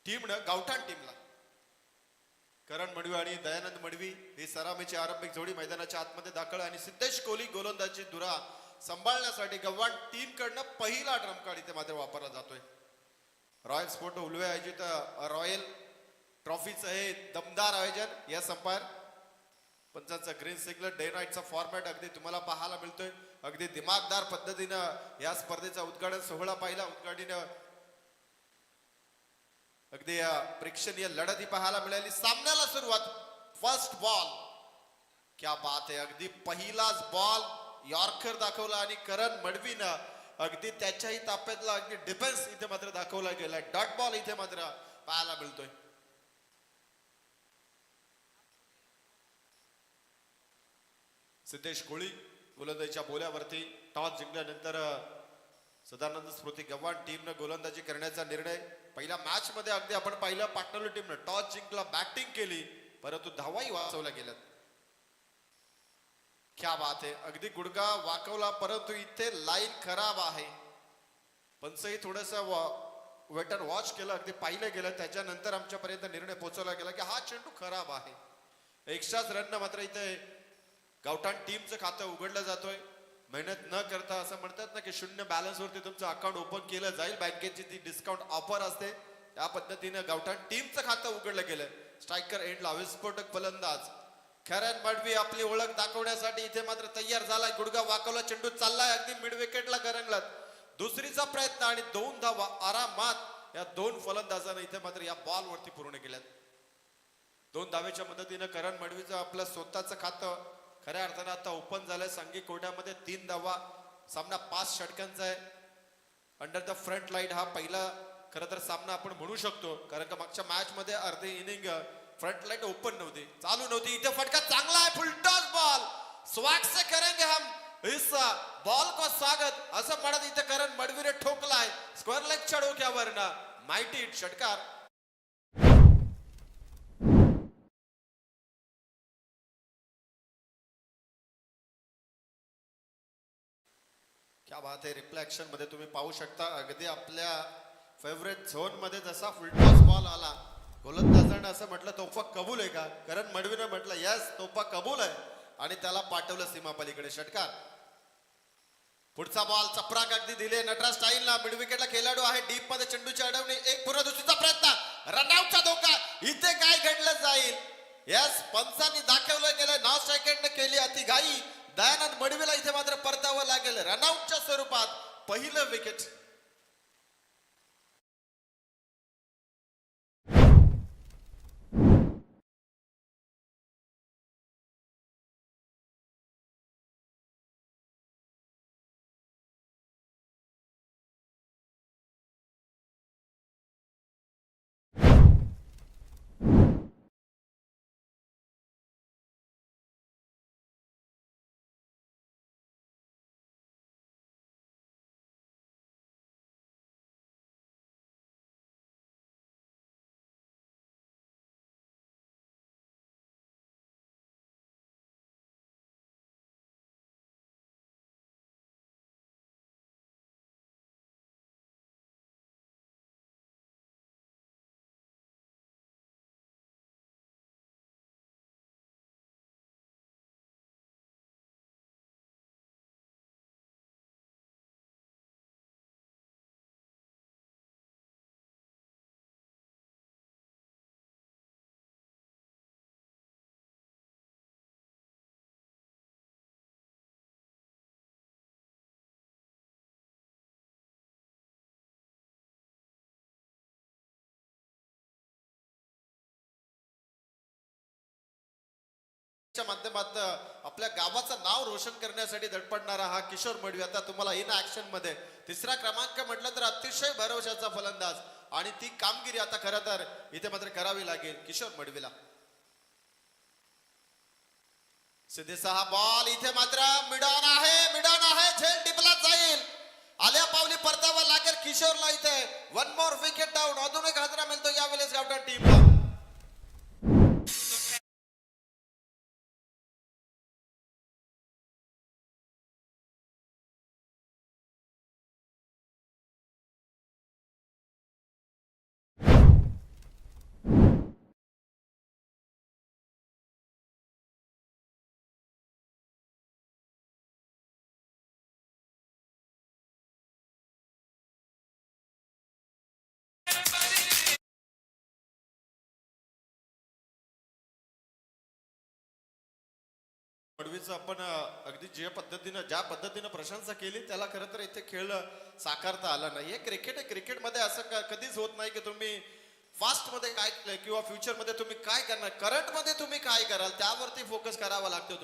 टीमनं गावठाण टीमला करण मडवी आणि दयानंद मडवी ही सलामीची आरंभिक जोडी मैदानाच्या आतमध्ये दाखल आणि सिद्धेश कोहली गोलंदाजी धुरा सांभाळण्यासाठी गव्हाण टीम कडनं पहिला ड्रम कार्ड इथे मात्र वापरला जातोय. रॉयल स्पोर्ट उलवे आयोजित रॉयल ट्रॉफीचं हे दमदार आयोजन. या संपायर पंचांचा ग्रीन सिग्नल डे नाईटचा फॉर्मॅट अगदी तुम्हाला पाहायला मिळतोय. अगदी दिमागदार पद्धतीनं या स्पर्धेचा उद्घाटन सोहळा पाहिला. उद्घाटन अगदी प्रेक्षणीय लढत ही पाहायला मिळाली. सामन्याला सुरुवात फर्स्ट बॉल. क्या बात आहे. अगदी पहिलाच बॉल यॉर्कर दाखवला आणि करण मडवीनं अगदी त्याच्याही ताप्यातला अगदी डिफेन्स इथे मात्र दाखवला गेलाय. डॉट बॉल इथे मात्र पाहायला मिळतोय. सिद्धेश कोहली गोलंदाजीच्या बोल्यावरती टॉस जिंकल्यानंतर सदानंद स्मृती गव्हाण टीमनं गोलंदाजी करण्याचा निर्णय. पहिल्या मॅच मध्ये अगदी आपण पाहिलं पाटणलोई टीमनं टॉस जिंकला, बॅटिंग केली, परंतु धावाही वाचवल्या गेल्यात. क्या बात आहे. अगदी गुडगा वाकवला, परंतु इथे लाईन खराब आहे. पंचही थोडस वेट अँड वॉच केलं, अगदी पाहिलं गेलं. त्याच्यानंतर आमच्यापर्यंत निर्णय पोहोचवला गेला की हा चेंडू खराब आहे. एक्स्ट्राच रन मात्र इथे गावठाण टीमचं खातं उघडलं जातोय. मेहनत न करता असं म्हणतात ना की शून्य बॅलन्स वरती तुमचं अकाउंट ओपन केलं जाईल. बँकेची ती डिस्काउंट ऑफर असते, त्या पद्धतीनं गावठाण टीमचं खातं उघडलं गेलं. स्ट्रायकर एंडला विस्फोटक फलंदाज करण मडवी आपली ओळख दाखवण्यासाठी इथे मात्र तयार झालाय. गुडगा वाकवला, चेंडू चाललाय अगदी मिड विकेटला गरंगलात. दुसरीचा प्रयत्न आणि 2 धावा आरामात या 2 फलंदाजांना इथे मात्र या बॉल वरती पूर्ण केल्यात. 2 धावेच्या मदतीनं करण मडवीचं आपलं स्वतःचं खातं खऱ्या अर्थानं आता ओपन झालंय. सांघिक कोर्टामध्ये 3 धावा, सामना 5 षटकांचा आहे. अंडर द फ्रंट लाईट हा पहिला खरं तर सामना आपण म्हणू शकतो, कारण का मागच्या मॅच मध्ये अर्धी इनिंग फ्रंट लाईट ओपन नव्हती, चालू नव्हती. इथे फटका चांगला आहे, फुल टॉस बॉल. स्वाग से करेंगे हम इस बॉल को स्वागत असं म्हणत इथे करण मडवीने ठोकलाय स्क्वेअर लेग चढोक्यावरनं. माइटी हिट षटकार. क्या बात आहे. रिफ्लेक्शन मध्ये तुम्ही पाहू शकता अगदी आपल्या फेवरेट झोन मध्ये जसा फुलटॉस बॉल आला, गोलंदाजाने असं म्हटलं तोफा कबूल आहे का? करण मडवीने म्हटलं यस तोफा कबूल आहे आणि त्याला पाठवलं सीमा पलीकडे. षटकार. पुढचा बॉल चपराक अगदी दिले नटराज स्टाईलला. मिड विकेटला खेळाडू आहे, डीप मध्ये चेंडूची अडवणी. एक पूर्ण दुसरीचा प्रयत्न, रनआउटचा धोका. इथे काय घडलं जाईल? यस पंचांनी दाखवलं गेलं. 9 सेकंड केली अति घाई. दयानंद मडवीला इथे मात्र परतावं लागेल रनआउटच्या स्वरूपात. पहिलं विकेट. माध्यमातून आपल्या गावाचं नाव रोशन करण्यासाठी धडपडणारा हा किशोर मडवी आता तुम्हाला इन ऍक्शन मध्ये 3रा क्रमांक म्हटलं तर अतिशय भरवशाचा फलंदाज आणि ती कामगिरी आता खरं तर इथे मात्र करावी लागेल किशोर मडवीला. सिद्धेचा हा बॉल इथे मात्र मिडॉन आहे. झेल टिपला जाईल. आल्या पावली परतावा लागेल किशोरला. इथे 1 मोर विकेट डाऊन. अजून एक हादरा मिळतो यावेळेस गावठाण टीमला. मडवीचं आपण अगदी ज्या पद्धतीनं प्रशंसा केली त्याला खरं तर इथे खेळ साकारता आला नाही. हे क्रिकेट आहे. क्रिकेटमध्ये असं कधीच होत नाही की तुम्ही फास्ट मध्ये काय केलंय किंवा फ्युचर मध्ये तुम्ही काय करणार, करंट मध्ये तुम्ही काय कराल त्यावरती फोकस करावा लागतो.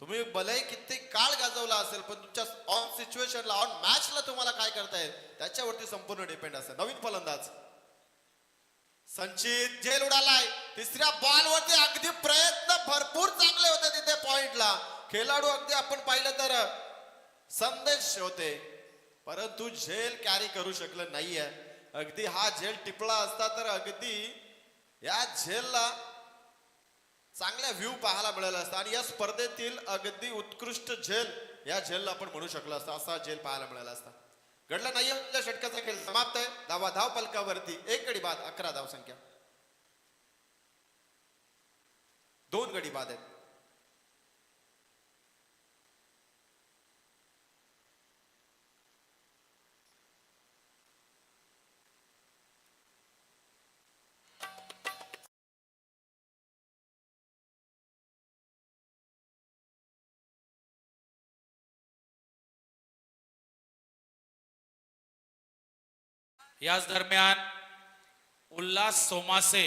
तुम्ही भलेही किती काळ गाजवला असेल पण तुमच्या ऑन सिच्युएशनला ऑन मॅचला तुम्हाला काय करता येईल त्याच्यावरती संपूर्ण डिपेंड असेल. नवीन फलंदाज संचित झेल उडालाय. तिसऱ्या बॉल वरती अगदी प्रयत्न भरपूर चांगले होते तिथे पॉइंटला. खेळाडू अगदी आपण पाहिलं तर संदेश होते परंतु झेल कॅरी करू शकलं नाहीये. अगदी हा झेल टिपला असता तर अगदी या झेलला चांगल्या व्ह्यू पाहायला मिळाला असता आणि या स्पर्धेतील अगदी उत्कृष्ट झेल या झेलला आपण म्हणू शकलो असता. असा झेल पाहायला मिळाला असता. घडला नाहीये. षटकाचा खेळ समाप्त आहे. धाव पलकावरती 1 गडी बाद, 11 धाव संख्या, 2 गडी बाद आहेत. याच दरम्यान उल्हास सोमासे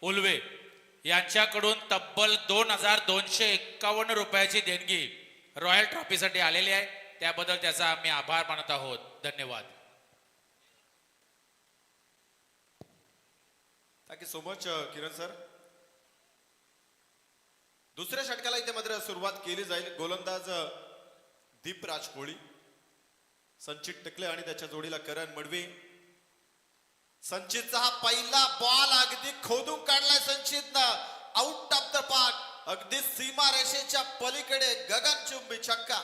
उल्वे यांच्याकडून तब्बल 2251 रुपयाची देणगी रॉयल ट्रॉफीसाठी आलेली आहे. त्याबद्दल त्याचा आम्ही आभार मानत आहोत. धन्यवाद. थँक्यू सो मच किरण सर. दुसऱ्या षटकाला इथे मात्र सुरुवात केली जाईल. गोलंदाज दीपराज कोळी, संचित टकले आणि त्याच्या जोडीला करण मडवी. संचितचा हा पहिला बॉल अगदी खोदून काढलाय संचितनं. आउट ऑफ द पार्क, अगदी सीमा रेषेच्या पलीकडे गगनचुंबी छक्का.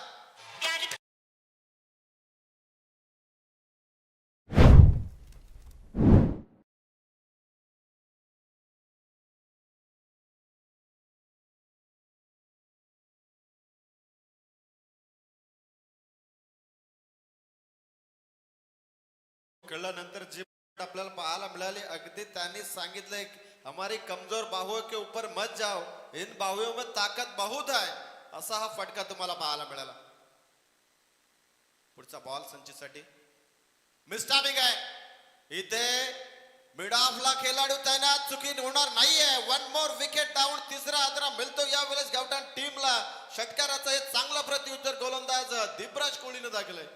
कळल्यानंतर जे आपल्याला पाहायला मिळाले अगदी त्यांनी सांगितलंय हमारी कमजोर बाहुओं के ऊपर मत जाओ, इन बाहुओं में ताकत बहुत है. असा हा फटका तुम्हाला पाहायला मिळाला. पुढचा बॉल संचितसाठी मिस्टामिंग आहे. इथे मिड ऑफला खेळाडू तैनात, चुकी होणार नाहीये. 1 मोर विकेट डाऊन. तिसरा आदरा मिळतो यावेळेस गावठाण टीमला. षटकाराचं हे चांगलं प्रत्युत्तर गोलंदाज दीपराज कोळीने दाखलंय.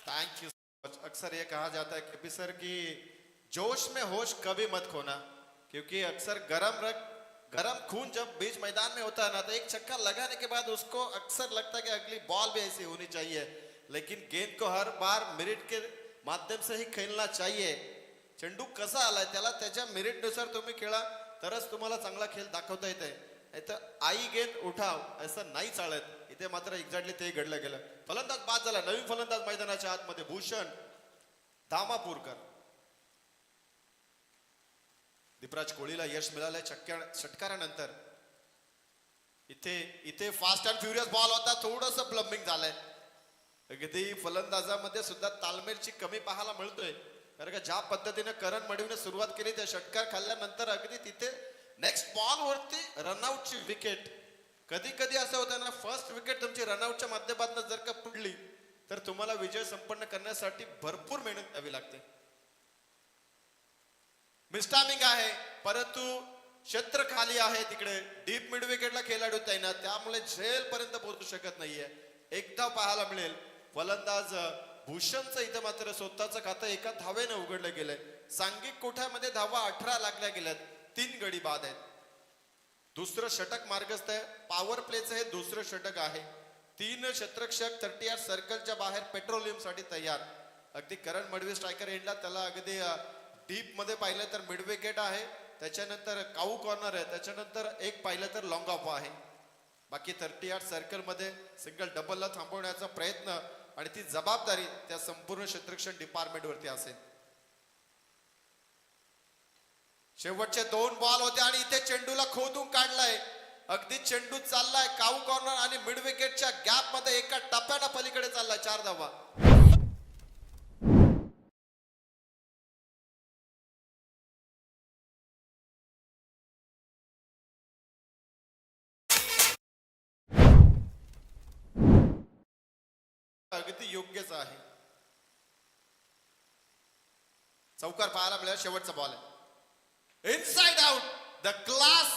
Thank you so much. अक्सर ये कहा जाता है कभी सर कि जोश में होश कभी मत खोना, क्योंकि अक्सर गरम खून जब बीच मैदान में होता है ना तो एक छक्का लगाने के बाद उसको अक्सर लगता है कि अगली बॉल भी ऐसी होनी चाहिए, लेकिन गेंद को हर बार मेरिट के माध्यम से ही खेळला चाहिए. चेंडू कसा आलाय त्याला त्याच्या मेरिट नुसार तुम्ही खेळा तरच तुम्हाला चांगला खेळ दाखवता येते. तर आई गेंद उठाव असं नाही चालत. इथे मात्र एक्झॅक्टली ते घडलं गेलं. फलंदाज बाद झाला. नवीन फलंदाज मैदानाच्या आतमध्ये भूषण धामापूरकर. दीपराज कोळीला यश मिळालंय षटकारानंतर. इथे फास्ट अँड फ्युरियस बॉल होता. थोडस प्लंबिंग झालंय. अगदी फलंदाजामध्ये सुद्धा तालमेलची कमी पाहायला मिळतोय. कारण का ज्या पद्धतीने करण मडवीने सुरुवात केली त्या षटकार खाल्ल्यानंतर अगदी तिथे नेक्स्ट बॉल वरती रनआउटची विकेट. कधी कधी असं होतं ना, फर्स्ट विकेट तुमची रनआउटच्या माध्यमातून जर का पडली तर तुम्हाला विजय संपन्न करण्यासाठी भरपूर मेहनत द्यावी लागते. मिस्टामिंग आहे परंतु क्षेत्र खाली आहे. तिकडे डीप मिड विकेटला खेळाडू तैनात, त्यामुळे झेल पर्यंत पोहोचू शकत नाहीये. एकदा पाहायला मिळेल फलंदाज भूषणचं इथं मात्र स्वतःचं खातं एका धावेने उघडलं गेलंय. सांघिक कोठ्यामध्ये धावा 18 लागल्या गेल्यात. 3 गडी बाद आहेत. दुसरं षटक मार्गस्थ आहे. पॉवर प्लेचं हे दुसरं षटक आहे. 3 क्षेत्ररक्षक 38 सर्कलच्या बाहेर पेट्रोलियम साठी तयार. अगदी करण मडवी स्ट्रायकर एंडला त्याला अगदी डीप मध्ये पाहिलं तर मिड विकेट आहे, त्याच्यानंतर काऊ कॉर्नर आहे, त्याच्यानंतर एक पाहिलं तर लॉंग ऑफ आहे. बाकी 38 सर्कल मध्ये सिंगल डबलला थांबवण्याचा प्रयत्न आणि ती जबाबदारी त्या संपूर्ण क्षेत्ररक्षण डिपार्टमेंट वरती असेल. शेवटचे 2 बॉल होते आणि इथे चेंडूला खोदून काढलाय. अगदी चेंडू चाललाय काऊ कॉर्नर आणि मिड विकेटच्या गॅप मध्ये एका टप्प्याला पलीकडे चाललाय. 4 धावा. अगदी योग्यच आहे. चौकार पाहायला मिळाला. शेवटचा बॉल आहे inside out. The class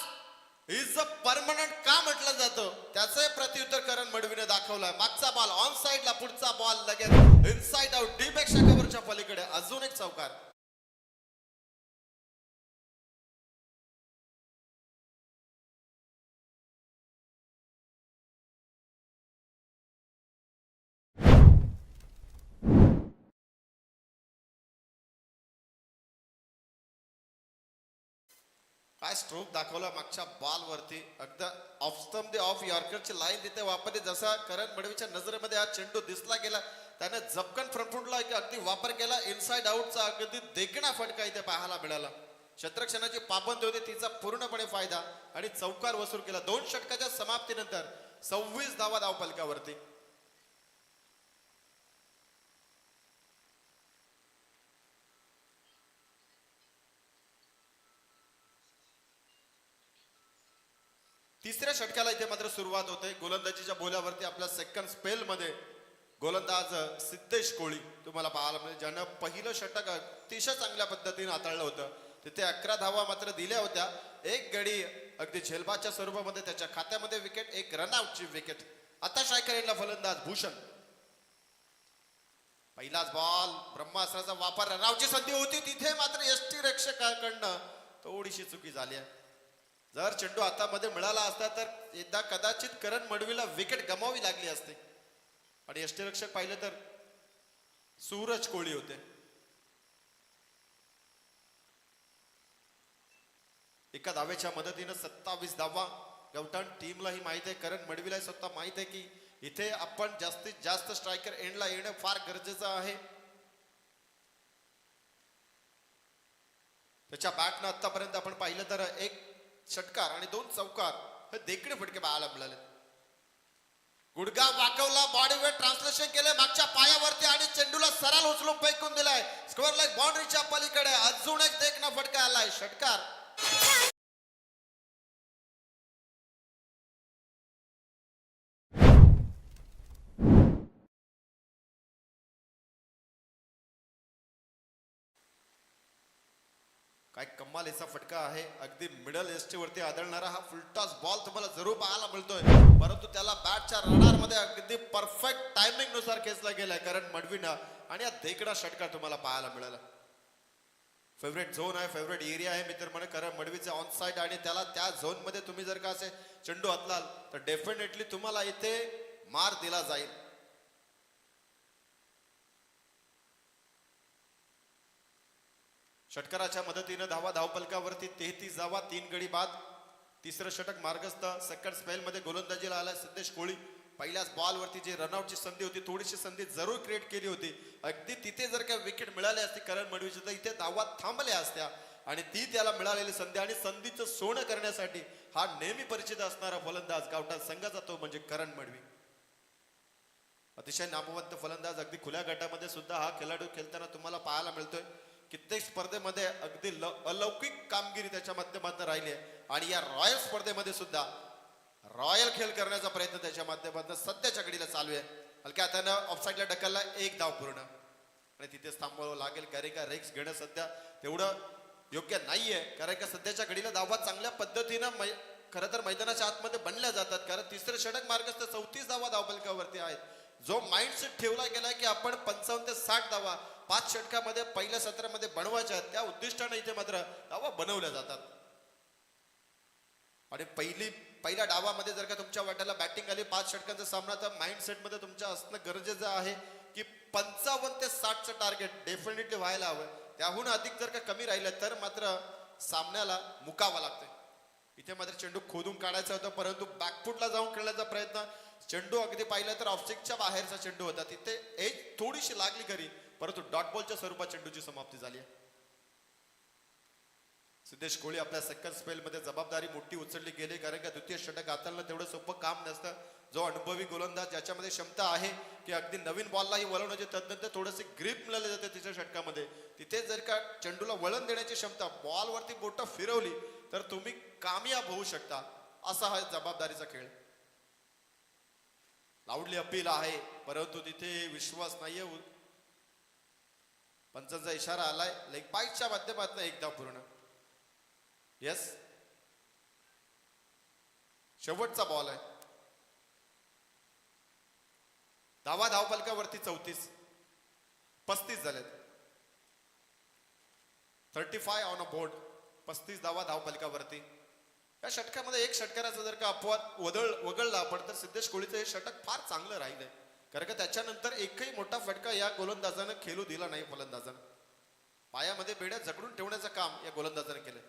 is a permanent का म्हटलं जातं त्याचे प्रत्युत्तर करण मडवीने दाखवलं. मागचा बॉल ऑन साइडला, पुढचा बॉल लगेच इनसाइड आउट. डी पेक्षा कव्हरच्या पलीकडे अजून एक चौकार. काय स्ट्रोक दाखवला मागच्या बॉल वरती. अगदी ऑफ स्टंप ऑफ यॉर्करची लाईन तिथे वापरली. जसा करण मडवीच्या नजरेमध्ये हा चेंडू दिसला गेला त्याने झपकन फ्रंटफुटला अगदी वापर केला. इनसाइड आउटचा अगदी देखणा फटका इथे पाहायला मिळाला. क्षेत्ररक्षणाची पाबंदी होती तिचा पूर्णपणे फायदा आणि चौकार वसूल केला. 2 षटकाच्या समाप्तीनंतर 26 धावा धावफलकावरती. तिसऱ्या षटकाला इथे मात्र सुरुवात होते. गोलंदाजीच्या बोल्यावरती आपल्या सेकंड स्पेल मध्ये गोलंदाज सिद्धेश कोळी तुम्हाला पाहायला मिळेल, ज्यानं पहिलं षटक अतिशय चांगल्या पद्धतीने हाताळलं होतं. तिथे 11 धावा मात्र दिल्या होत्या. एक गडी अगदी झेलबाच्या स्वरूपामध्ये त्याच्या खात्यामध्ये विकेट, एक रनआउटची विकेट. आता शायकरेनला फलंदाज भूषण. पहिलाच बॉल ब्रह्मास्त्राचा वापर. रनआउटची संधी होती तिथे मात्र यष्टी रक्षकाकडनं थोडीशी चुकी झाली आहे. जर चेंडू हातामध्ये मिळाला असता तर एकदा कदाचित करण मडवीला विकेट गमावी लागली असते. आणि यष्टीरक्षक पाहिलं तर सूरज कोळी होते. एका धावेच्या मदतीनं 27 धावा. गवटान टीमला ही माहित आहे, करण मडवीला स्वतः माहित आहे की इथे आपण जास्तीत जास्त स्ट्रायकर एंडला येणं फार गरजेचं आहे. त्याच्या बॅटनं आतापर्यंत आपण पाहिलं तर एक षटकार आणि 2 चौकार हे देखणे फटके पाहायला मिळाले. गुडगा वाकवला, बॉडी वेट ट्रान्सलेशन केले मागच्या पायावरती आणि चेंडूला सरळ उचलून फेकून दिलाय स्क्वेअर लाईक बाउंड्रीच्या पलीकडे. अजून एक देखणा फटका आलाय. षटकार. काय कमालीचा फटका आहे. अगदी मिडल एस्टी वरती आदळणारा हा फुलटॉस बॉल तुम्हाला जरूर पाहायला मिळतोय, परंतु त्याला बॅटच्या रडार मध्ये अगदी परफेक्ट टायमिंग नुसार खेचला गेलाय करण मडवीनं आणि हा देखणा षटकार तुम्हाला पाहायला मिळाला. फेवरेट झोन आहे, फेवरेट एरिया आहे मित्र म्हणे करण मडवीचे ऑन साइड आणि त्याला त्या झोन मध्ये तुम्ही जर का असे चेंडू हातलाल तर डेफिनेटली तुम्हाला इथे मार दिला जाईल. षटकाराच्या मदतीनं धावपलकावरती 33 धावा, 3 गडी बाद. तिसरं षटक मार्गस्थ. सेकंड स्पेल मध्ये गोलंदाजीला आलाय सिद्धेश कोळी. पहिल्याच बॉल वरती जी रनआउटची संधी होती, थोडीशी संधी जरूर क्रिएट केली होती. अगदी तिथे जर का विकेट मिळाली असती करण मडवीची तर इथे धावा थांबल्या असत्या आणि ती त्याला मिळालेली संधी आणि संधीचं सोनं करण्यासाठी हा नेहमी परिचित असणारा फलंदाज गावठाण संघाचा तो म्हणजे करण मडवी. अतिशय नामवंत फलंदाज. अगदी खुल्या गटामध्ये सुद्धा हा खेळाडू खेळताना तुम्हाला पाहायला मिळतोय. कित्येक स्पर्धेमध्ये अगदी अलौकिक कामगिरी त्याच्या माध्यमातून राहिली आहे आणि या रॉयल स्पर्धेमध्ये सुद्धा रॉयल खेळ करण्याचा प्रयत्न त्याच्या माध्यमातून सध्याच्या घडीला चालू आहे. हलक्या हातानं ऑफसाईडला ढकलला, 1 धाव पूर्ण आणि तिथेच थांबवावं लागेल. कारण का रिस्क घेणं सध्या तेवढं योग्य नाहीये, कारण का सध्याच्या घडीला धावा चांगल्या पद्धतीनं खरं तर मैदानाच्या आतमध्ये बनल्या जातात. कारण तिसरं षटक मार्गस्थ 34 धावा धावपलकावरती आहेत. जो माइंडसेट ठेवला गेला की आपण 55 ते 60 धावा 5 षटकामध्ये पहिल्या सत्रामध्ये बनवायच्या, त्या उद्दिष्टाने इथे मात्र धावा बनवल्या जातात. आणि पहिल्या डावामध्ये जर का तुमच्या वाट्याला बॅटिंग आली 5 षटकांचा सामना, तर माइंडसेट मध्ये तुमच्या असणं गरजेचं आहे की 55 ते 60चं टार्गेट डेफिनेटली व्हायला हवं. त्याहून अधिक जर का कमी राहिलं तर मात्र सामन्याला मुकावं लागतंय. इथे मात्र चेंडू खोदून काढायचा होता, परंतु बॅकफुटला जाऊन खेळण्याचा प्रयत्न. चेंडू अगदी पाहिलं तर ऑफस्टिकच्या बाहेरचा चेंडू होता, तिथे एक थोडीशी लागली खरी, परंतु डॉट बॉलच्या स्वरूपात चेंडूची समाप्ती झाली आहे. सिद्धेश कोहली आपल्या सेकंड स्पेल मध्ये जबाबदारी मोठी उचलली गेली, कारण का द्वितीय षटक हाताळणं तेवढं सोपं काम नसतं. जो अनुभवी गोलंदाज ज्याच्यामध्ये क्षमता आहे की अगदी नवीन बॉललाही वळवण्याची, तदनंतर थोडीशी ग्रीप मिळाली जाते तिच्या षटकामध्ये, तिथे जर का चेंडूला वळण देण्याची क्षमता, बॉलवरती बोटं फिरवली तर तुम्ही कामयाब होऊ शकता. असा हा जबाबदारीचा खेळ. लाऊडली अपील आहे, परंतु तिथे विश्वास नाहीये. पंचांचा इशारा आलाय. लेग पाईच्या माध्यमातून एकदा पूर्ण. येस, शेवटचा बॉल आहे. धावफलकावरती 34 झालेत. 35 ऑन अ बोर्ड. 35 धावफलकावरती. या षटकामध्ये एक षटकाराचा जर का अपवाद वगळला आपण तर सिद्धेश कोहलीचं हे षटक फार चांगलं राहिलंय, कारण का त्याच्यानंतर एकही मोठा फटका या गोलंदाजानं खेळू दिला नाही. फलंदाजानं पायामध्ये बेड्या जकडून ठेवण्याचं काम या गोलंदाजानं केलंय.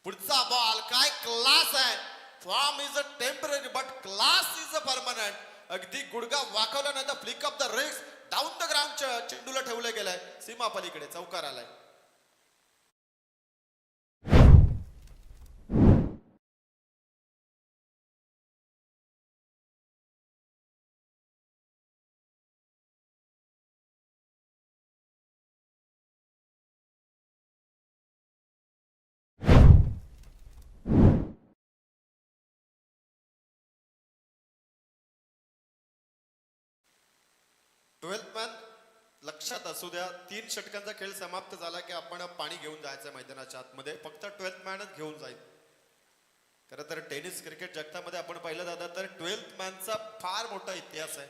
पुढचा बॉल काय क्लास आहे. Form is a temporary but class is a permanent. अगदी गुडगा वाकवल्यानंतर flick off the wrist down the ग्राउंडच्या चेंडूला ठेवलं गेलंय. सीमा पलीकडे चौकार आलाय. ट्वेल्थ मॅन लक्षात असू द्या, 3 षटकांचा खेळ समाप्त झाला की आपण पाणी घेऊन जायचं मैदानाच्या आतमध्ये. फक्त ट्वेल्थ मॅनच घेऊन जाईल. खरं तर टेनिस क्रिकेट जगतामध्ये आपण पाहिलं जातं तर ट्वेल्थ मॅनचा फार मोठा इतिहास आहे.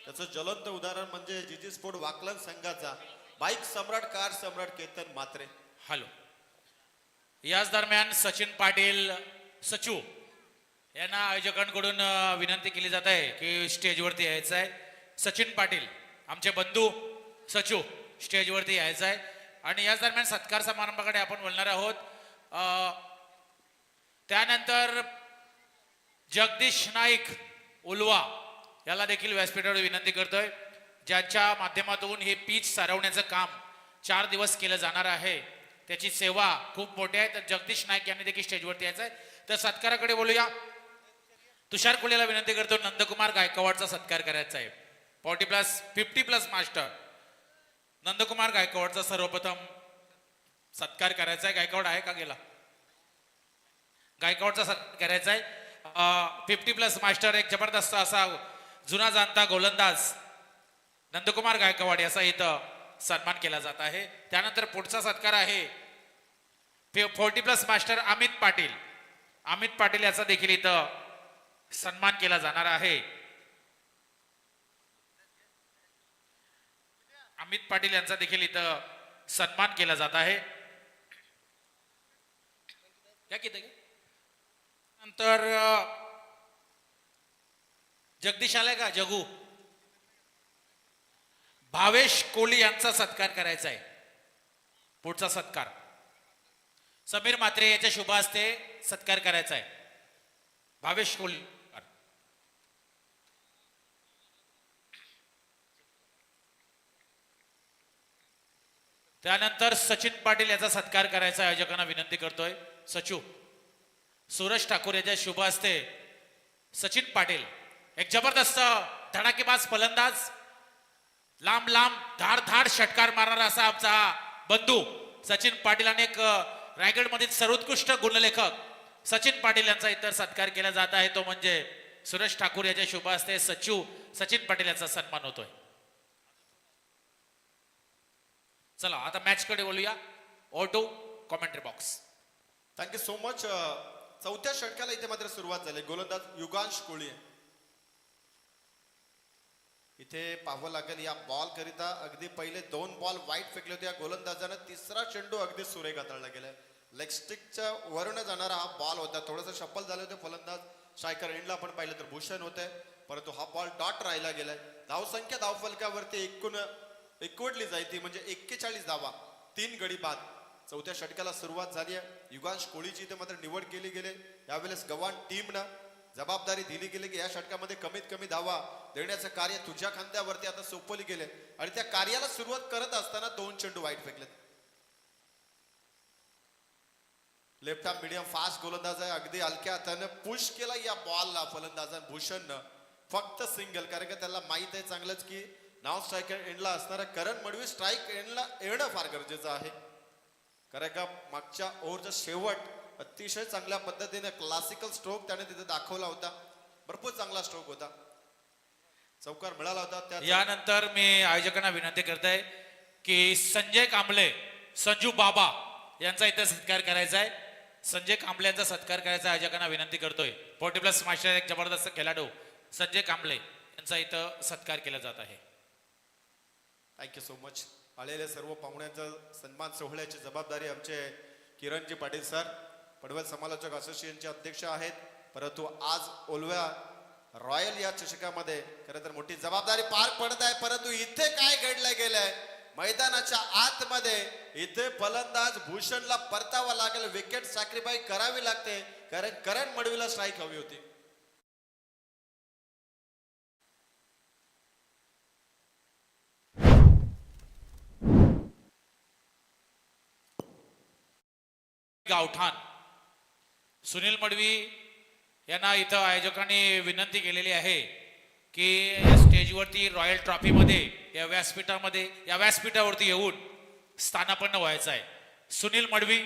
त्याचं ज्वलंत उदाहरण म्हणजे जीजी स्पोर्ट वाकलन संघाचा बाईक सम्राट, कार सम्राट केतन म्हात्रे. हॅलो. याच दरम्यान सचिन पाटील सचू यांना आयोजकांकडून विनंती केली जात आहे की स्टेजवरती यायचं आहे. सचिन पाटील आमचे बंधू सचू स्टेजवरती यायचं आहे. आणि याच दरम्यान सत्कार समारंभाकडे आपण बोलणार आहोत. त्यानंतर जगदीश नाईक उलवा याला देखील व्यासपीठावर विनंती करतोय, ज्यांच्या माध्यमातून हे पीच सारवण्याचं काम 4 दिवस केलं जाणार आहे. त्याची सेवा खूप मोठी आहे. तर जगदीश नाईक यांनी देखील स्टेजवरती यायचं आहे. तर सत्काराकडे बोलूया. तुषार कोहलीला विनंती करतो नंदकुमार गायकवाडचा सत्कार करायचा आहे. 50+ मास्टर नंदकुमार गायकवाडचा सर्वप्रथम सत्कार करायचा आहे. गायकवाड आहे का गेला? गायकवाडचा सत्कार करायचा आहे. 50+ मास्टर एक जबरदस्त असा जुना जाणता गोलंदाज नंदकुमार गायकवाड याचा इथं सन्मान केला जात आहे. त्यानंतर पुढचा सत्कार आहे 40+ मास्टर अमित पाटील. अमित पाटील याचा देखील इथं सन्मान केला जाणार आहे. अमित पाटील यांचा देखील इथं सन्मान केला जात आहे. नंतर जगदीश आलाय का? जगू भावेश कोहली यांचा सत्कार करायचा आहे. पुढचा सत्कार समीर म्हात्रे याच्या शुभ हस्ते सत्कार करायचा आहे. भावेश कोहली. त्यानंतर सचिन पाटील याचा सत्कार करायचा आयोजकांना विनंती करतोय. सचू सूरज ठाकूर याच्या शुभ हस्ते सचिन पाटील एक जबरदस्त धडाकेबाज फलंदाज, लांब धाड षटकार मारणारा असा आमचा बंधू सचिन पाटील आणि एक रायगडमधील सर्वोत्कृष्ट गुणलेखक सचिन पाटील यांचा इतर सत्कार केला जात आहे. तो म्हणजे सूरज ठाकूर याच्या शुभ हस्ते सचिन पाटील यांचा सन्मान होतोय. चला आता मॅच कडे बोलूया. Auto commentary box. Thank you so much. चौथ्या षटकाला इथे मात्र सुरुवात झाली. गोलंदाज युगांश कोहली आहे. इथे पाहावं लागेल या बॉल करिता अगदी पहिले 2 बॉल वाईट फेकले होते या गोलंदाजानं. तिसरा चेंडू अगदी सुरेख हाताळला गेलाय. लेग स्टिकच्या वरून जाणारा हा बॉल होता. थोडंसं शफल झाले होते फलंदाज. स्ट्रायकर एंडला आपण पाहिलं तर भूषण होते, परंतु हा बॉल डॉट राहिला गेलाय. धावसंख्या धावफलकावरती एकूण एकवटली जाईल ती म्हणजे 41 धावा. 3 गडी बाद. चौथ्या षटकाला सुरुवात झाली आहे. युगांश कोळीची इथे मात्र निवड केली गेली. यावेळेस गव्हाण टीमनं जबाबदारी दिली गेली की या षटकामध्ये कमीत कमी धावा देण्याचं कार्य तुझ्या खांद्यावरती आता सोपवली गेले आणि त्या कार्याला सुरुवात करत असताना 2 चेंडू वाईट फेकलेत. लेफ्ट आर्म मीडियम फास्ट गोलंदाज आहे. अगदी हलक्या हातानं पुश केला या बॉलला फलंदाजान भूषणनं. फक्त सिंगल, कारण का त्याला माहित आहे चांगलंच की नाव स्ट्रायकर एंडला असणारा करण मडवी स्ट्राईक एंडला येणं फार गरजेचं आहे. कारण का मागच्या ओव्हरचा शेवट अतिशय चांगल्या पद्धतीने क्लासिकल स्ट्रोक त्याने तिथे दाखवला होता. भरपूर चांगला स्ट्रोक होता. चौकार मिळाला होता. त्या यानंतर मी आयोजकांना विनंती करतोय की संजय कांबळे, संजू बाबा यांचा इथे सत्कार करायचा आहे. संजय कांबळे यांचा सत्कार करायचा आयोजकांना विनंती करतोय. 40+ मास्टर एक जबरदस्त खेळाडू संजय कांबळे यांचा इथं सत्कार केला जात आहे. Thank you so much. आलेल्या सर्व पाहुण्यांचा सन्मान सोहळ्याची जबाबदारी आमचे किरणजी पाटील सर, पडवल समालोचक असोसिएशनचे अध्यक्ष आहेत. परंतु आज ओलव्या रॉयल या चषकामध्ये खरं तर मोठी जबाबदारी पार पडत आहे. परंतु इथे काय घडलं गेलंय मैदानाच्या आतमध्ये, इथे फलंदाज भूषणला परतावा लागेल, विकेट सॅक्रिफाईस करावी लागते कारण करण मडवीला स्ट्राईक हवी होती. गावठाण सुनील मडवी यांना इथं आयोजकांनी विनंती केलेली आहे की या स्टेजवरती रॉयल ट्रॉफीमध्ये या व्यासपीठावरती येऊन स्थानापन्न व्हायचं आहे. सुनील मडवी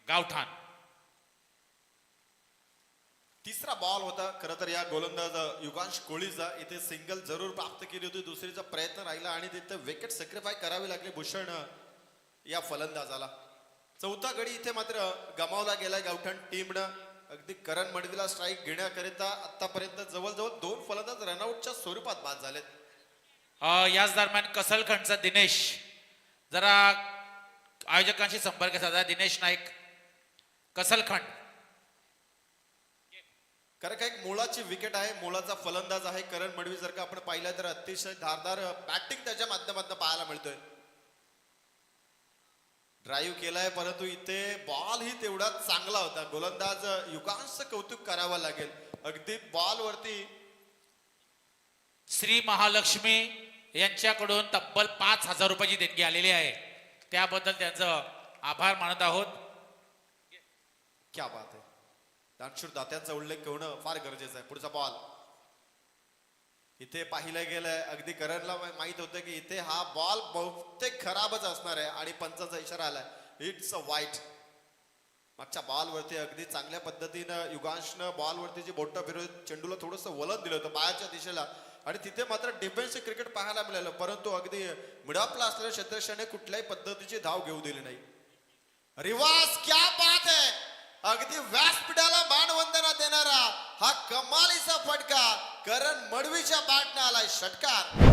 गावठाण. तिसरा बॉल होता खरं तर या गोलंदाज युगांश कोळीचा. इथे सिंगल जरूर प्राप्त केली होती, दुसरीचा प्रयत्न राहिला आणि तिथे विकेट सॅक्रिफाय करावी लागली भूषण या फलंदाजाला. चौथा गडी इथे मात्र गमावला गेलाय गावठाण टीमनं. अगदी करण मडवीला स्ट्राईक घेण्याकरिता आतापर्यंत जवळजवळ 2 फलंदाज रनआउटच्या स्वरूपात बाद झालेत. याच दरम्यान कसलखंडचा दिनेश जरा आयोजकांशी संपर्क साधा. दिनेश नाईक, कसलखंड. कारण का एक मुळाची विकेट आहे, मुळाचा फलंदाज आहे करण मडवी. जर का आपण पाहिलं तर अतिशय धारदार बॅटिंग त्याच्या माध्यमातून पाहायला मिळतोय. ड्राईव्ह केलाय परंतु इथे बॉल ही तेवढा चांगला होता. गोलंदाज युगांशचं कौतुक करावं लागेल. अगदी बॉल वरती श्री महालक्ष्मी यांच्याकडून तब्बल 5,000 रुपयाची देणगी आलेली आहे. त्याबद्दल त्यांचं आभार मानत आहोत. क्या बात आहे. दानशूर दात्यांचा उल्लेख होणं फार गरजेचं आहे. पुढचा बॉल इथे पाहिलं गेलंय. अगदी करणला माहित होतं की इथे हा बॉल बहुतेक खराबच असणार आहे आणि पंचाचा इशारा आलाय, इट्स अ वाईट. मागच्या बॉल वरती अगदी चांगल्या पद्धतीनं युगांशनं बॉल वरती जी बोट फिरवत चेंडूला थोडंसं वलन दिलं होतं पायाच्या दिशेला आणि तिथे मात्र डिफेन्सिव्ह क्रिकेट पाहायला मिळालं. परंतु अगदी मिडॉपला असलेल्या क्षेत्ररक्षणाने कुठल्याही पद्धतीची धाव घेऊ दिली नाही. रिवाज, क्या बात आहे. अगदी व्यासपीठाला मानवंदना देणारा हा कमालीचा फटका करण मडवीच्या बॅटने आलाय. षटकार.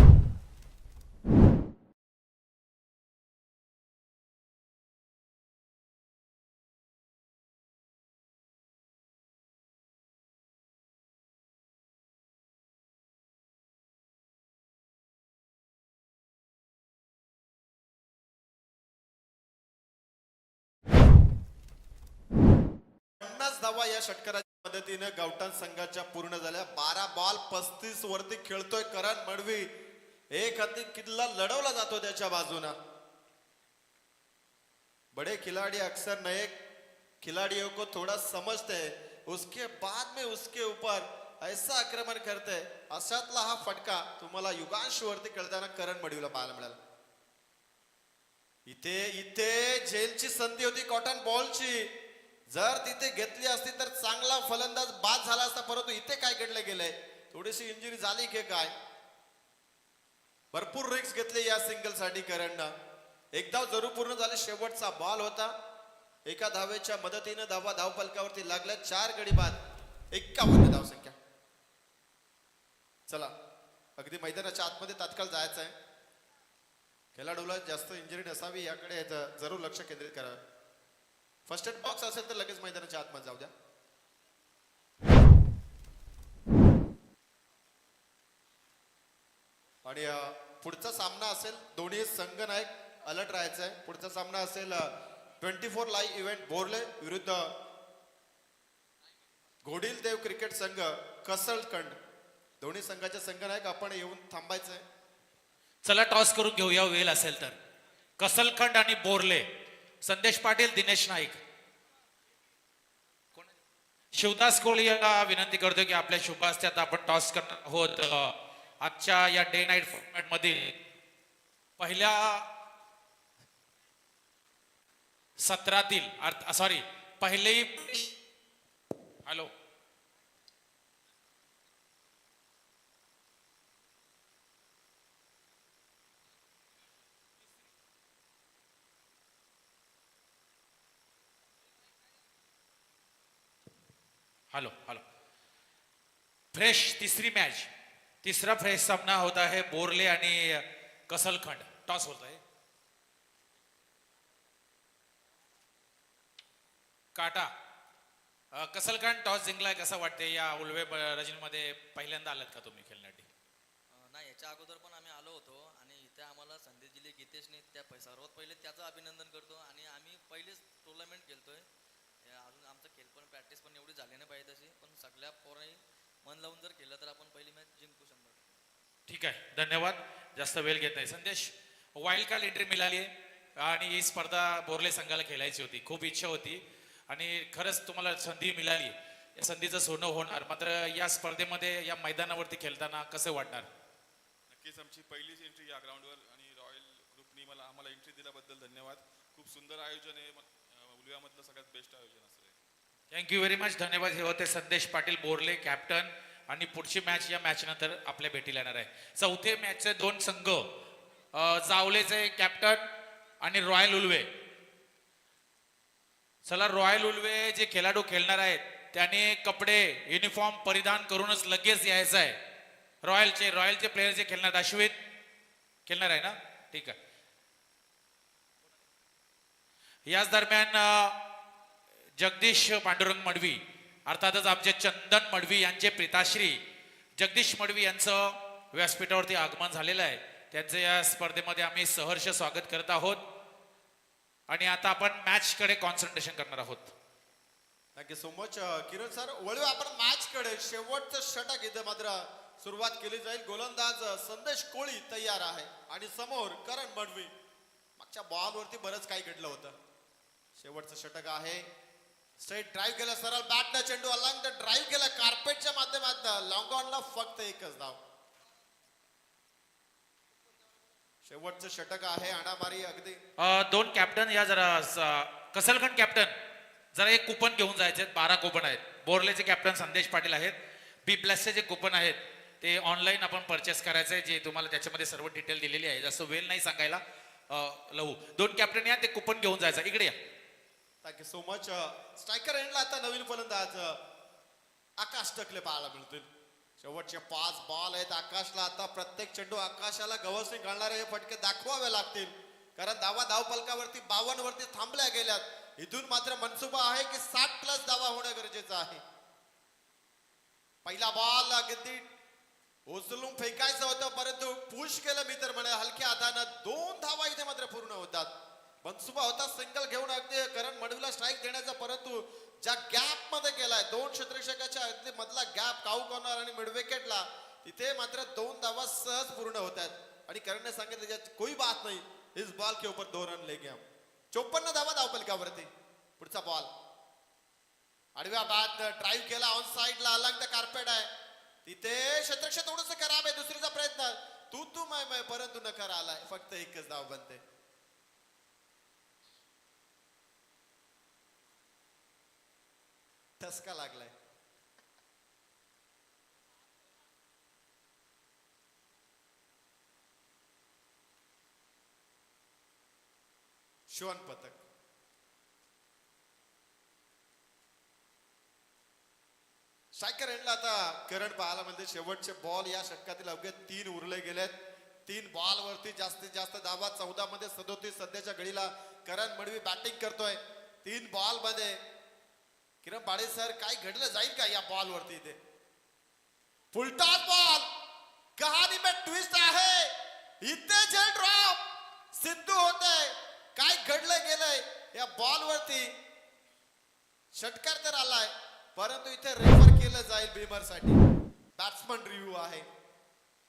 धावा या षटकाराच्या मदतीने गावठाण संघाच्या पूर्ण झाल्या. 12 बॉल 35 वरती खेळतोय करण मडवी. एक हाती किल्ला लढवला जातो त्याच्या बाजूना. बड़े खिलाड़ी अक्सर नए खिलाड़ियों को थोड़ा समझते हैं, उसके बाद में उसके ऊपर ऐसा आक्रमण करते. अशातला हा फटका तुम्हाला युगांश वरती खेळताना करण मडवीला पाहायला मिळाला. इथे इथे झेलची संधी होती कॉटन बॉलची. जर तिथे घेतली असती तर चांगला फलंदाज बाद झाला असता. परंतु इथे काय घडलं गेलंय, थोडीशी इंजुरी झाली की काय. भरपूर रिस्क घेतले या सिंगल साठी करणनं. एक धाव जरूर पूर्ण झाले. शेवटचा बॉल होता. एका धावेच्या मदतीने धावा धावफलकावरती लागल्या. 4 गडी बाद, 51 धाव संख्या. चला अगदी मैदानाच्या आतमध्ये तात्काळ जायचं आहे. खेळाडूला जास्त इंजुरी नसावी याकडे जरूर लक्ष केंद्रित करावं. फर्स्ट एड बॉक्स असेल तर लगेच मैदानाच्या आतमध्ये जाऊ द्या. आणि पुढचा सामना असेल दोन्ही संघ नायक अलर्ट राहायचं आहे. पुढचा सामना असेल 24 लाईव्ह इव्हेंट बोरले विरुद्ध घोडील देव क्रिकेट संघ कसलखंड. दोन्ही संघाच्या संघ नायक आपण येऊन थांबायचंय. चला टॉस करून घेऊया वेळ असेल तर. कसलखंड आणि बोरले. संदेश पाटील, दिनेश नाईक. शिवदास कोळी याला विनंती करतो की आपल्या शुभ हस्त्यात आपण टॉस करणार आहोत. आजच्या या डे नाईट फॉर्मॅट मध्ये पहिल्या सत्रातील सॉरी पहिले हॅलो हॅलो हॅलो फ्रेश तिसरी मॅच, तिसरा फ्रेश सामना होता है बोरले आणि कसलखंड. टॉस होत आहे. काटा कसलखंड टॉस जिंकलाय. कसं वाटते या उलवे रजनीमध्ये पहिल्यांदा आलात का तुम्ही खेळण्यासाठी? नाही, याच्या अगोदर पण आम्ही आलो होतो आणि इथे आम्हाला संदेश दिले गीतेशने सर्वात पहिले त्याचं अभिनंदन करतो. आणि आम्ही पहिलेच टुर्नामेंट खेळतोय. अजून आमचा खेळ पण प्रॅक्टिस पण एवढी झाली नाही पाहिजे तशी, पण सगळ्या पोरांनी मन लावून जर केलं तर आपण पहिली मॅच जिंकू 100%. ठीक आहे, धन्यवाद. जास्त वेळ घेत नाही. संदेश, वाईल्ड कार्ड एंट्री मिळाली आहे आणि ही स्पर्धा बोरले संघाला खेळायची होती. खूप इच्छा होती आणि खरंच तुम्हाला संधी मिळाली. या संधीचं सोनं होणार. मात्र या स्पर्धेमध्ये या मैदानावरती खेळताना कसं वाटणार? नक्कीच आमची पहिलीच एंट्री या ग्राउंडवर आणि रॉयल ग्रुपनी आम्हाला एंट्री दिल्याबद्दल धन्यवाद. खूप सुंदर आयोजन आहे. उलव्यामधलं सगळ्यात बेस्ट आयोजन असेल. Thank you very much. धन्यवाद. हे होते संदेश पाटील बोरले, कॅप्टन. आणि पुढची मॅच या मॅच नंतर आपल्या भेटीला येणार आहे. चौथे मॅचचे दोन संघ, जावलेचे कॅप्टन आणि रॉयल उल्वे. चला, रॉयल उल्वे जे खेळाडू खेळणार आहेत त्याने कपडे युनिफॉर्म परिधान करूनच लगेच यायचं आहे. रॉयलचे प्लेयर जे खेळणार, अश्विन खेळणार आहे ना? ठीक आहे. याच दरम्यान जगदीश पांडुरंग मडवी, अर्थातच आमचे चंदन मडवी यांचे प्रिताश्री जगदीश मडवी यांचं व्यासपीठावरती आगमन झालेलं आहे. त्यांचं या स्पर्धेमध्ये आम्ही सहर्ष स्वागत करत आहोत. आणि आता आपण मॅच कडे कॉन्सन्ट्रेशन करणार आहोत. थँक्यू सो मच किरण सर. वळू आपण मॅच कडे. शेवटचं षटक इथे मात्र सुरुवात केली जाईल. गोलंदाज संदेश कोळी तयार आहे आणि समोर करण मडवी. मागच्या बॉल वरती बरंच काही घडलं होतं. शेवटचं षटक आहे. स्ट्रेट ड्राईव्ह केला, सरळ बॅट न चेंडू अलंग द ड्राईव्ह केला कार्पेटच्या माध्यमातून. लॉंग ऑनला फक्त एकच धाव. शेवटचं षटक आहे. आणामारी अगदी. दोन कॅप्टन या जरा कसलखंड कॅप्टन जरा एक कुपन घेऊन जायचे. 12 कुपन आहेत. बोरलेचे कॅप्टन संदेश पाटील आहेत. बी प्लसचे जे कुपन आहेत ते ऑनलाईन आपण परचेस करायचे, जे तुम्हाला त्याच्यामध्ये सर्व डिटेल दिलेली आहे. जास्त वेळ नाही सांगायला. लहू दोन कॅप्टन या, ते कुपन घेऊन जायचं. इकडे या. Thank you so much. स्ट्रायकर एंडला आता नवीन फलंदाज आकाश टकले पाहायला मिळतील. शेवटचे 5 बॉल आहेत आकाशला. आता प्रत्येक चेंडू आकाशाला गवसणी घालणारे हे फटके दाखवावे लागतील, कारण धाव फलकावरती 52 वरती थांबल्या गेल्यात. इथून मात्र मनसुबा आहे की 60+ धावा होणं गरजेचं आहे. पहिला बॉल अगदी उचलून फेकायचं होतं, परंतु पुश केलं मी तर म्हणे हलक्या हातानं. 2 धावा इथे मात्र पूर्ण होतात. मनसुबा होता सिंगल घेऊन अगदी करण मडवीला स्ट्राईक देण्याचा, परंतु ज्या गॅप मध्ये केलाय 2 क्षेत्ररक्षकाच्या अगदी मधला गॅप काऊ कॉर्नर आणि मिड विकेटला, तिथे मात्र 2 धावा सहज पूर्ण होत आहेत. आणि करणने सांगितलं कोई बात नाही, इस बॉल के ऊपर 2 रन लेके हम. 54 धावा धावफलकावरती. पुढचा बॉल आडव्या बॅट ड्राईव्ह केला, ऑन साइडला अलंग द कार्पेट आहे. तिथे क्षेत्ररक्षक थोडंसं खराब आहे. दुसरीचा प्रयत्न तू मैं परंतु नकार आलाय. फक्त एकच धाव बनते. ठसका लागलाय. शिवन पथक. स्ट्रायकर एंडला आता करण पाहायला मिळते. शेवटचे बॉल या षटकातील अवघे 3 उरले गेलेत. 3 बॉल वरती जास्तीत जास्त धावा. 14 मध्ये 37. सध्याच्या घडीला करण मडवी बॅटिंग करतोय. 3 बॉल मध्ये. किरण पाडे सर, काय घडलं जाईल का या बॉल वरती? इथे फुलटॉस बॉल. कहाणी में ट्विस्ट आहे. इथे जे ड्रॉप सिद्धू होते या बॉल वरती षटकार तर आलाय, परंतु इथे रेफर केलं जाईल बीमर साठी. बॅट्समन रिव्ह्यू आहे,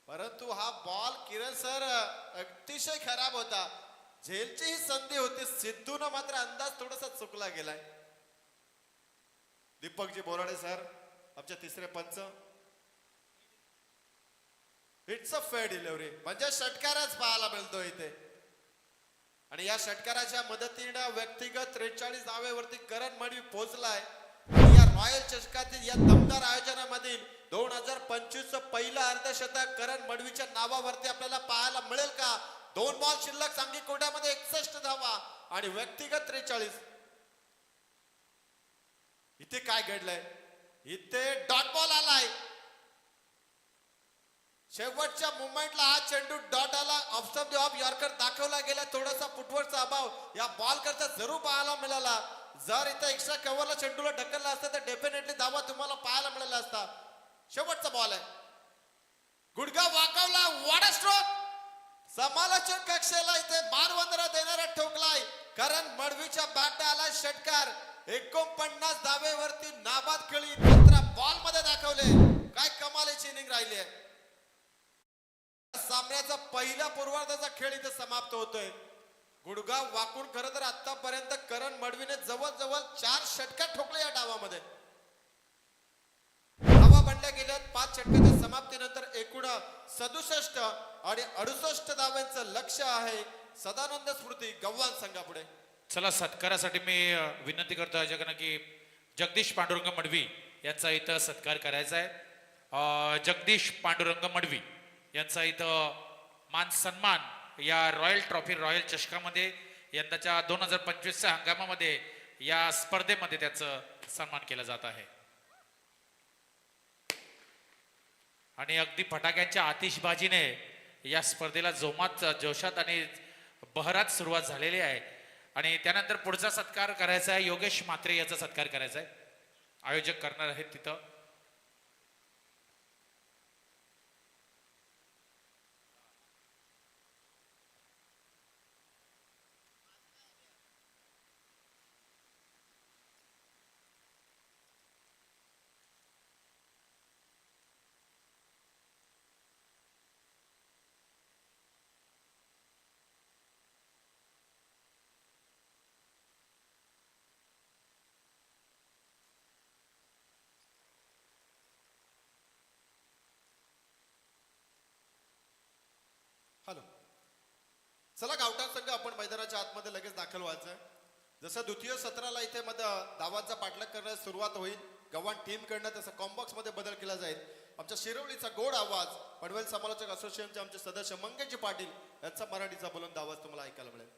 परंतु हा बॉल किरण सर अतिशय खराब होता. झेलची ही संधी होती, सिद्धून मात्र अंदाज थोडासा चुकला गेलाय. दीपकजी बोराडे सर आमचे तिसरे पंच. इट्स अ फेअर डिलिव्हरी, म्हणजे षटकारच पाहायला मिळतो इथे. आणि या षटकाराच्या मदतीने व्यक्तिगत 43 धावेवरती करण मडवी पोहोचलाय. या रॉयल चषकातील या दमदार आयोजनामधील 2025 पहिलं अर्धशतक करण मडवीच्या नावावरती आपल्याला पाहायला मिळेल का? 2 बॉल शिल्लक, सांघिक कोट्यामध्ये 61 धावा आणि व्यक्तिगत 43. इथे काय घडलंय? इथे डॉट बॉल आलाय. शेवटच्या मुवमेंटला हा चेंडू डॉट आला. ऑफ यॉर्कर दाखवला गेला. थोडासा फुटवर्कचा अभाव या बॉल करता जरूर पाहायला मिळाला. जर इथं एक्स्ट्रा कव्हरला चेंडूला ढकलला असता तर डेफिनेटली धावा तुम्हाला पाहायला मिळाला असता. शेवटचा बॉल आहे, गुडघा वाकवला. वाडा स्ट्रोक, समालोचक कक्षेला इथे मानवंदना देणारा ठोकलाय. करण मडवीच्या बॅट आला षटकार. 49 धावेवरती नाबाद खेळी 15 बॉल मध्ये दाखवले. काय कमालीची इनिंग राहिली आहे. सामन्याचा पहिला पूर्वार्धाचा खेळ इथे समाप्त होतोय. गुडघा वाकून खरं तर आतापर्यंत करण मडवीने जवळजवळ 4 षटकार ठोकले या डावामध्ये. धावा बनल्या गेल्या 5 षटकाच्या समाप्तीनंतर एकूण 67 आणि 68 धावांचं लक्ष्य आहे सदानंद स्मृती गव्हाण संघापुढे. चला, सत्कारासाठी मी विनंती करतो याच्याकडनं की जगदीश पांडुरंग मडवी यांचा इथं सत्कार करायचा आहे. जगदीश पांडुरंग मडवी यांचा इथं मान सन्मान या रॉयल ट्रॉफी रॉयल चषकामध्ये यंदाच्या 2025च्या हंगामामध्ये या स्पर्धेमध्ये त्याचं सन्मान केला जात आहे. आणि अगदी फटाक्यांच्या आतिषबाजीने या स्पर्धेला जोशात आणि बहरात सुरुवात झालेली आहे. आणि त्यानंतर पुढचा सत्कार करायचा आहे, योगेश म्हात्रे याचा सत्कार करायचा आहे. आयोजक करणार आहेत तिथं. हॅलो, चला गावठाण संघ आपण मैदानाच्या आतमध्ये लगेच दाखल व्हायचंय. जसं द्वितीय सत्राला इथे मध्ये धावांचा पाठलाग करण्यास सुरुवात होईल गव्हाण टीम कडनं, तसं कॉम्बॉक्स मध्ये बदल केला जाईल. आमच्या शिरवलीचा गोड आवाज पनवेल समालोचक असोसिएशनचे आमचे सदस्य मंगेशजी पाटील यांचा मराठीचा बुलंद आवाज तुम्हाला ऐकायला मिळेल.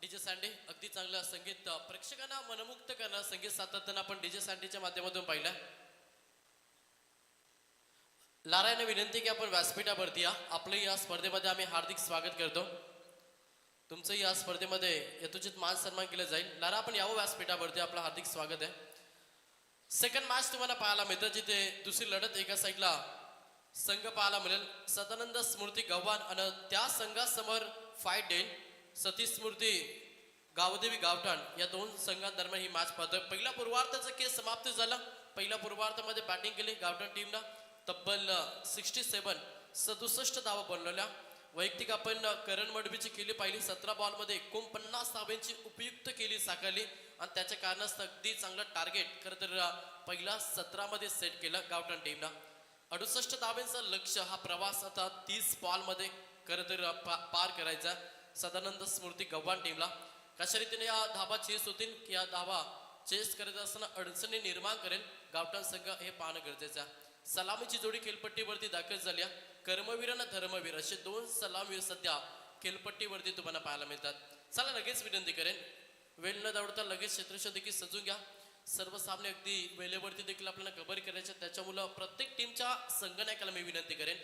डीजे सँडी अगदी चांगलं संगीत प्रेक्षकांना मनमुक्त करणं संगीत सातत्यानं आपण डीजे सँडीच्या माध्यमातून पाहिलं. लाराने विनंती की आपण व्यासपीठावरती या. आपलं या स्पर्धेमध्ये आम्ही हार्दिक स्वागत करतो. तुमचं या स्पर्धेमध्ये यथोचित मान सन्मान केलं जाईल. लारा आपण यावं व्यासपीठावरती. आपलं हार्दिक स्वागत आहे. सेकंड मॅच तुम्हाला पाहायला मिळतं जिथे दुसरी लढत एका साईडला संघ पाहायला मिळेल. सदानंद स्मृती गव्हाण आणि त्या संघासमोर फाईट देईल सतीश स्मृती गावदेवी गावठाण या दोन संघांदरम्यान ही मॅच पाहतोय. पहिल्या पूर्वार्धाचा खेळ समाप्त झाला. पहिल्या पूर्वार्धामध्ये बॅटिंग केली गावठाण टीमला तब्बल 67 धावा बनवल्या. वैयक्तिक आपण करण मडवीची केली पाहिली. 17 बॉलमध्ये 49 धावांची उपयुक्त केली साकारली आणि त्याच्या कारणास्तव अगदी चांगलं टार्गेट खरं तर पहिला 17 मध्ये सेट केलं गावठाण टीमला. 68 धावांचं लक्ष हा प्रवास आता 30 बॉलमध्ये खरं तर पार करायचा सदानंद स्मृती गव्हाण टीमला. कशा रीतीने या धावा चेस होतील की या धावा चेस करत असताना अडचणी निर्माण करेल गावठाण संघ हे पाहणं गरजेचं आहे. सलामीची जोडी खेळपट्टीवरती दाखल झाली. कर्मवीर आणि धर्मवीर असे दोन सलामीवीर सध्या खेळपट्टीवरती तुम्हाला पाहायला मिळतात. चला लगेच विनंती करेन वेळ न दौडता लगेच क्षेत्ररक्षण देखील सजून घ्या. सर्व सामने अगदी वेळेवरती देखील आपल्याला कव्हर करायचे. त्याच्यामुळं प्रत्येक टीमच्या संघनायकाला मी विनंती करेन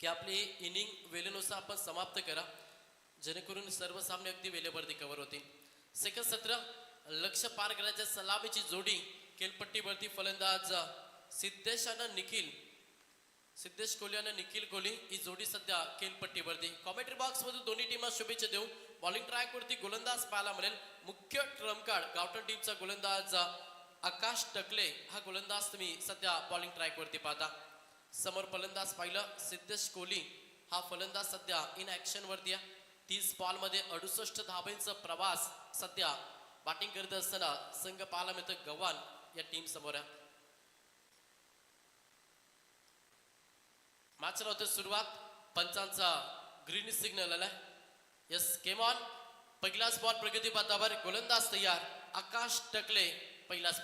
की आपली इनिंग वेळेनुसार आपण समाप्त करा जेणेकरून सर्व सामने अगदी वेळेवरती कव्हर होतील. सेकंड सत्र लक्ष पार करायच्या सलामीची जोडी खेळपट्टीवरती फलंदाज सिद्धेश कोहली आणि निखिल कोहली ही जोडी सध्या खेळपट्टीवरती. कॉमेंट्री बॉक्स मधून दोन्ही टीमला शुभेच्छा देऊ. बॉलिंग ट्रॅक वरती गोलंदाज पाहायला मिळेल. मुख्य ट्रम्प कार्ड गावठाण टीमचा गोलंदाज आकाश टकले हा गोलंदाज तुम्ही सध्या बॉलिंग ट्रॅक वरती पाहता. समोर फलंदाज पाहिलं सिद्धेश कोहली हा फलंदाज सध्या इन ऍक्शन वरती आहे. 30 बॉल मध्ये 68 धावांचा प्रवास सध्या बॅटिंग करत असताना संघ पाहायला मिळतं गव्हाण या टीम समोर आहे. मॅचला होते सुरुवात. पंचांचा ग्रीन सिग्नल आलाय. Yes came on. पहिलाच बॉल प्रगती पथावर गोलंदाज तयार आकाश टकले. पहिलाच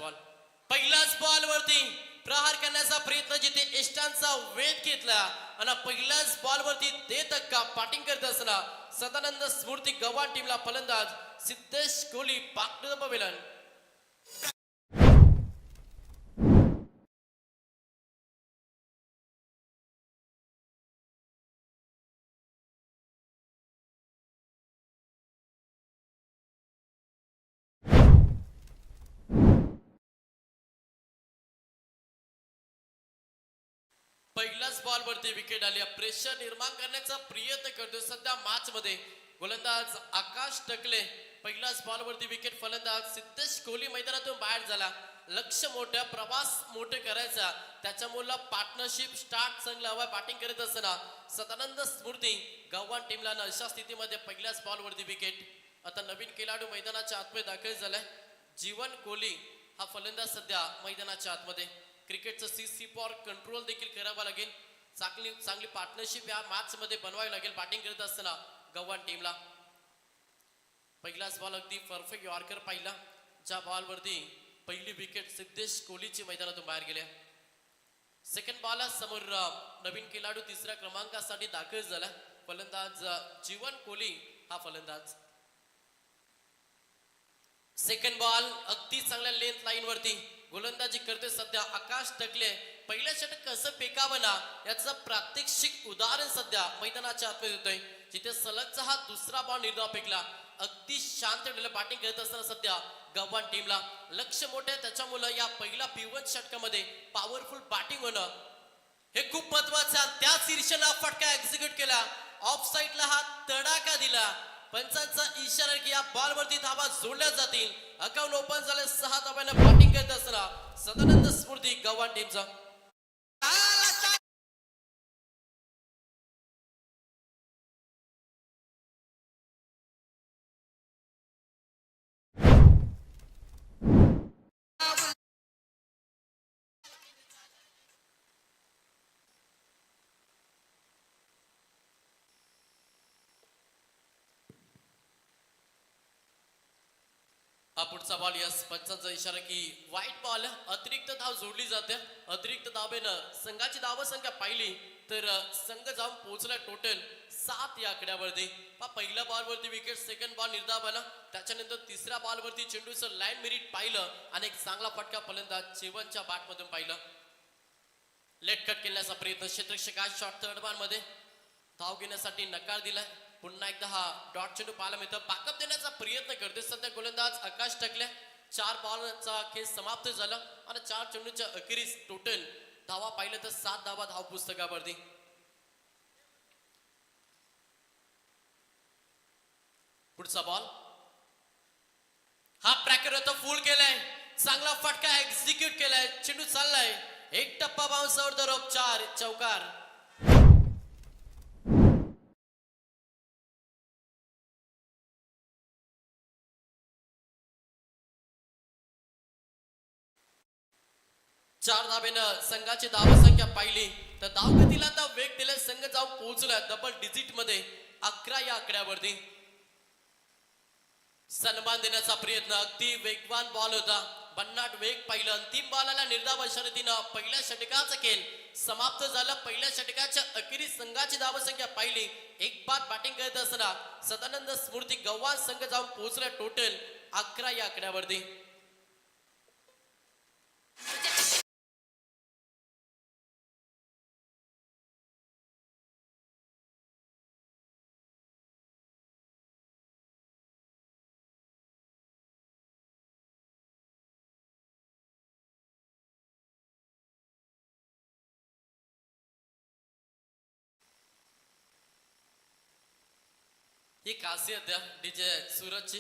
बॉल वरती प्रहार करण्याचा प्रयत्न जिथे इष्टांचा वेध घेतला आणि पहिल्याच बॉल वरती ते धक्का बॅटिंग करत असताना सदानंद स्मृती गव्हाण टीमला फलंदाज Siddhesh Kohli back to the pavilion. पहिल्याच बॉल वरती विकेट आली. प्रेशर निर्माण करण्याचा प्रयत्न करतोय सध्या मॅच मध्ये गोलंदाज आकाश टकले. पहिल्याच बॉल वरती विकेट. फलंदाज सिद्धेश कोहली मैदानातून बाहेर झाला. लक्ष मोठं प्रवास मोठं करायचा त्याच्यामुळे पार्टनरशिप स्टार्ट चांगला हवा. बॅटिंग करत असताना सदानंद स्मृती गव्हाण टीमला अशा स्थितीमध्ये पहिल्याच बॉल वरती विकेट. आता नवीन खेळाडू मैदानाच्या आतमध्ये दाखल झालाय. जीवन कोहली हा फलंदाज सध्या मैदानाच्या आतमध्ये. क्रिकेटचं सी फॉर कंट्रोल देखील करावं लागेल. चांगली पार्टनरशिप या मॅच मध्ये बनवावी लागेल बॅटिंग करत असताना गव्हाण टीमला. पहिलाच बॉल अगदी परफेक्ट यॉर्कर पाहिला ज्या बॉल वरती पहिली विकेट सिद्धेश कोहलीची मैदानातून बाहेर गेल्या. सेकंड बॉल समोर नवीन खेळाडू तिसऱ्या क्रमांकासाठी दाखल झाला. फलंदाज जीवन कोहली हा फलंदाज. सेकंड बॉल अगदी चांगल्या लेंथ लाईन वरती गोलंदाजी करते सध्या आकाश टकले. पहिल्या षटक कसं फेकावं ना याचं प्रात्यक्षिक उदाहरण सध्या मैदानाच्या आतमध्ये होतंय जिथे सलगचा हा दुसरा बॉल निर्धाव फेकला. अगदी शांत बॅटिंग करत असताना सध्या गव्हाण टीमला लक्ष मोठे त्याच्यामुळे या पहिल्या पिवट षटकामध्ये पॉवरफुल बॅटिंग होणं हे खूप महत्वाचं. त्याच ईर्षेला फटका एक्झिक्यूट केला. ऑफ साईडला हा तडाखा दिला. पंचांचा इशारा की या बॉल वरती धावा जोडल्या जातील. अकाउंट ओपन झाले. 6 धाव्याने बॅटिंग करत असताना सदानंद स्मृती गव्हाण टीमचा. हा पुढचा बॉल यस पंचांचा इशारा की वाईट बॉल. अतिरिक्त धाव जोडली जाते. अतिरिक्त धावेनं संघाची धावसंख्या पाहिली तर संघ जाऊन पोहोचला टोटल 7 या आकड्यावरती. पहिल्या बॉलवरती विकेट, सेकंड बॉल निर्धाव आला, त्याच्यानंतर तिसऱ्या बॉलवरती चेंडूचं लाईन मेरिट पाहिलं आणि एक चांगला फटका फलंदाज जीवनच्या बॅटमधून पाहिलं. लेट कट केल्याचा प्रयत्न, क्षेत्ररक्षक आज शॉट थर्ड बॉल मध्ये धाव घेण्यासाठी नकार दिलाय. पुन्हा एकदा हा डॉट चेंडू पाहायला मिळतं. बॅकअप देण्याचा प्रयत्न करते सध्या गोलंदाज आकाश टकले. 4 बॉलचा खेळ समाप्त झाला आणि 4 चेंडूच्या अखेरीस टोटल धावा पाहिलं तर 7 धावा धाव पुस्तकावरती. पुढचा बॉल हा ट्रॅकर होता, फुल केलाय, चांगला फटका एक्झिक्यूट केलाय, चेंडू चाललाय, एक टप्पा बाउन्सवर दरोप 4 चौकार. चार धाब्यानं संघाची धावसंख्या पाहिली तर धावगतीला आता वेग दिला, संघ जाऊन पोहोचला डबल डिजिट मध्ये 11 या आकड्यावरती. सन्मान देण्याचा प्रयत्न, अगदी वेगवान बॉल होता, भन्नाट वेग पाहिलं. अंतिम बॉलाला निर्धाव शर्यतीनं पहिल्या षटकाचा खेळ समाप्त झाला. पहिल्या षटकाच्या अखेरीस संघाची धावसंख्या पाहिली. एक बाद बॅटिंग करत असताना सदानंद स्मृती गव्हाण संघ जाऊन पोहोचला टोटल 11 या आकड्यावरती. ही खासियत आहे डीजे सूरजची,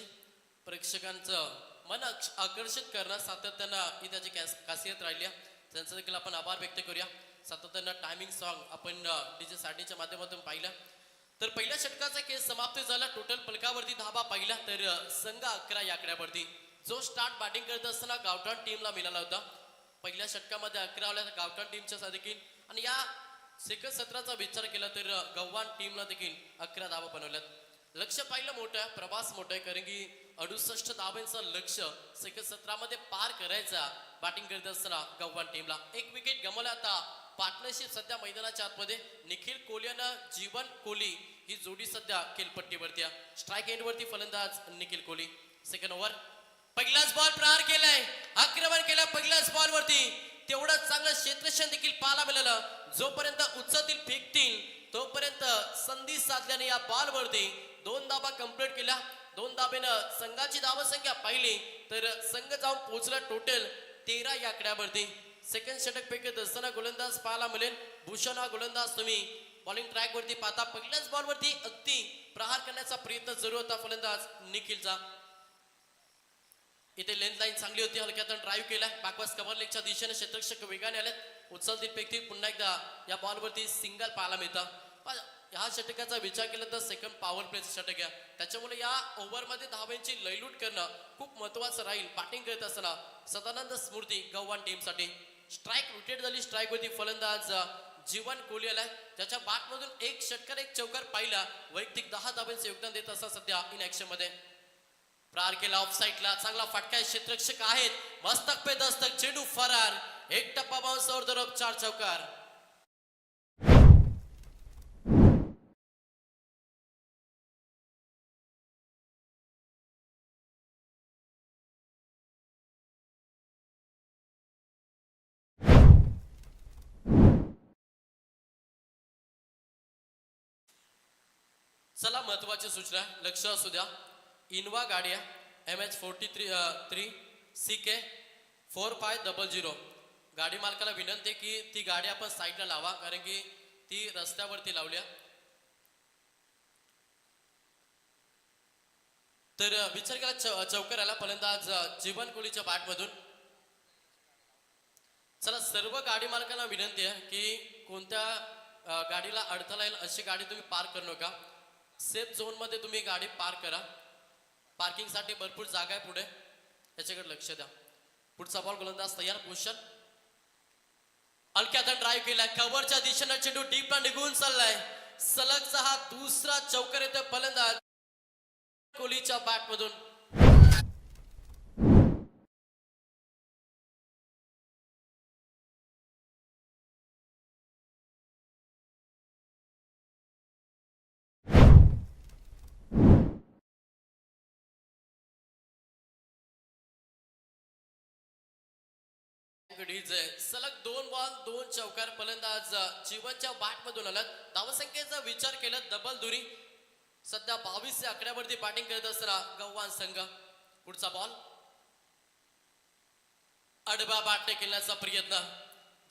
प्रेक्षकांचं मन आकर्षित करणं सातत्यानं ही त्याची खासियत राहिली आहे. त्यांचा देखील आपण आभार व्यक्त करूया. सातत्यानं टायमिंग सॉन्ग आपण डीजे साडीच्या माध्यमातून पाहिलं. तर पहिल्या षटकाचा खेळ समाप्त झाला. टोटल पलकावरती धाबा पाहिला तर संघ 11 या आकड्यावरती. जो स्टार्ट बॅटिंग करत असताना गावठाण टीमला मिळाला होता. पहिल्या षटकामध्ये 11 आल्या गावठाण टीमच्या देखील, आणि या सेकंड सत्राचा विचार केला तर गव्हाण टीमला देखील 11 धावा बनवल्यात. लक्ष पाहिलं मोठं आहे, प्रवास मोठा आहे, कारण की 68 धावांचं लक्ष सेकंड सत्रामध्ये पार करायचा बॅटिंग करत असताना गव्हाण टीमला. एक विकेट गमावला. आता पार्टनरशिप सध्या मैदानाच्या आतमध्ये निखिल कोहली आणि जीवन कोहली ही जोडी सध्या खेळपट्टीवरती आहे. स्ट्राईक एंडवरती फलंदाज निखिल कोहली. सेकंड ओव्हर, पहिलाच बॉल प्रहार केलाय, आक्रमण केलं पहिल्याच बॉल वरती. तेवढंच चांगलं क्षेत्ररक्षण देखील पाहायला मिळालं. जोपर्यंत उचलतील फेकतील तोपर्यंत संधी साधल्याने या बॉल वरती 2 धाबा कंप्लीट केल्या. 2 धाब्यानं संघाची धावसंख्या पाहिली तर संघ जाऊन पोहोचला टोटल 13 या आकड्यावरती. सेकंड षटक पैकी असताना गोलंदाज पाहायला मिळेल. भूषण हा गोलंदाज तुम्ही बॉलिंग ट्रॅक वरती पाहता. पहिल्याच बॉल वरती अगदी प्रहार करण्याचा प्रयत्न जरूर होता फलंदाज निखिलचा. इथे लेंथ लाईन चांगली होती, हलक्यातून ड्राईव्ह केलाय. बॅकवर्ड कव्हर लेगच्या दिशेने क्षेत्ररक्षक वेगाने आलेत. उचलतील पैकी पुन्हा एकदा या बॉल वरती सिंगल पाहायला मिळतं. ह्या षटकाचा विचार केला तर सेकंड पॉवर प्लेचं षटक आहे, त्याच्यामुळे या ओव्हरमध्ये धावांची लयलूट करणं खूप महत्वाचं राहील बॅटिंग करत असताना. सदानंद स्मृती गव्हाण टीमसाठी. स्ट्राईक रोटेट झाली, स्ट्राईक वरती फलंदाज जीवन कोहली आलाय. त्याच्या बॅटमधून एक षटकार एक चौकार पाहिला. वैयक्तिक 10 धावांचे योगदान देत असता सध्या इन ऍक्शन मध्ये. प्रहार केला ऑफ साईडला, चांगला फटका, क्षेत्ररक्षक आहेत, मस्तक पे दस्तक, चेंडू फरार, एक टप्पा बाउन्सवर दरोप 4 चौकार. चला महत्वाची सूचना, लक्ष असू द्या. इनोवा गाडी आहे MH43 CK 4500. गाडी मालकाला विनंती की ती गाडी आपण साईडला लावा, कारण की ती रस्त्यावरती लावल्या. तर विचार केला चौकाराला फलंदाज जीवन कोहलीच्या बॅटमधून. चला, सर्व गाडी मालकांना विनंती आहे की कोणत्या गाडीला अडथळा येईल अशी गाडी तुम्ही पार्क करू नका. सेफ झोन मध्ये तुम्ही गाडी पार्क करा. पार्किंग साठी भरपूर जागा आहे पुढे, याच्याकडे लक्ष द्या. पुढचा बॉल गोलंदाज तयार. भूषण हलक्यातून ड्राईव्ह केलाय, कव्हरच्या दिशेने चेंडू डीपला निघून चाललाय. सलगचा हा दुसरा चौकार येतो फलंदाज कोहलीच्या बॅटमधून. विडीज सलग 2 बॉल 2 चौकार फलंदाज जीवनच्या बॅट मधून आलात. धावसंख्येचा विचार केला डबल दुरी. सध्या 22 या आकड्यावरती बॅटिंग करत असताना गव्हाण संघ. पुढचा बॉल आडवा बॅटने खेळण्याचा प्रयत्न.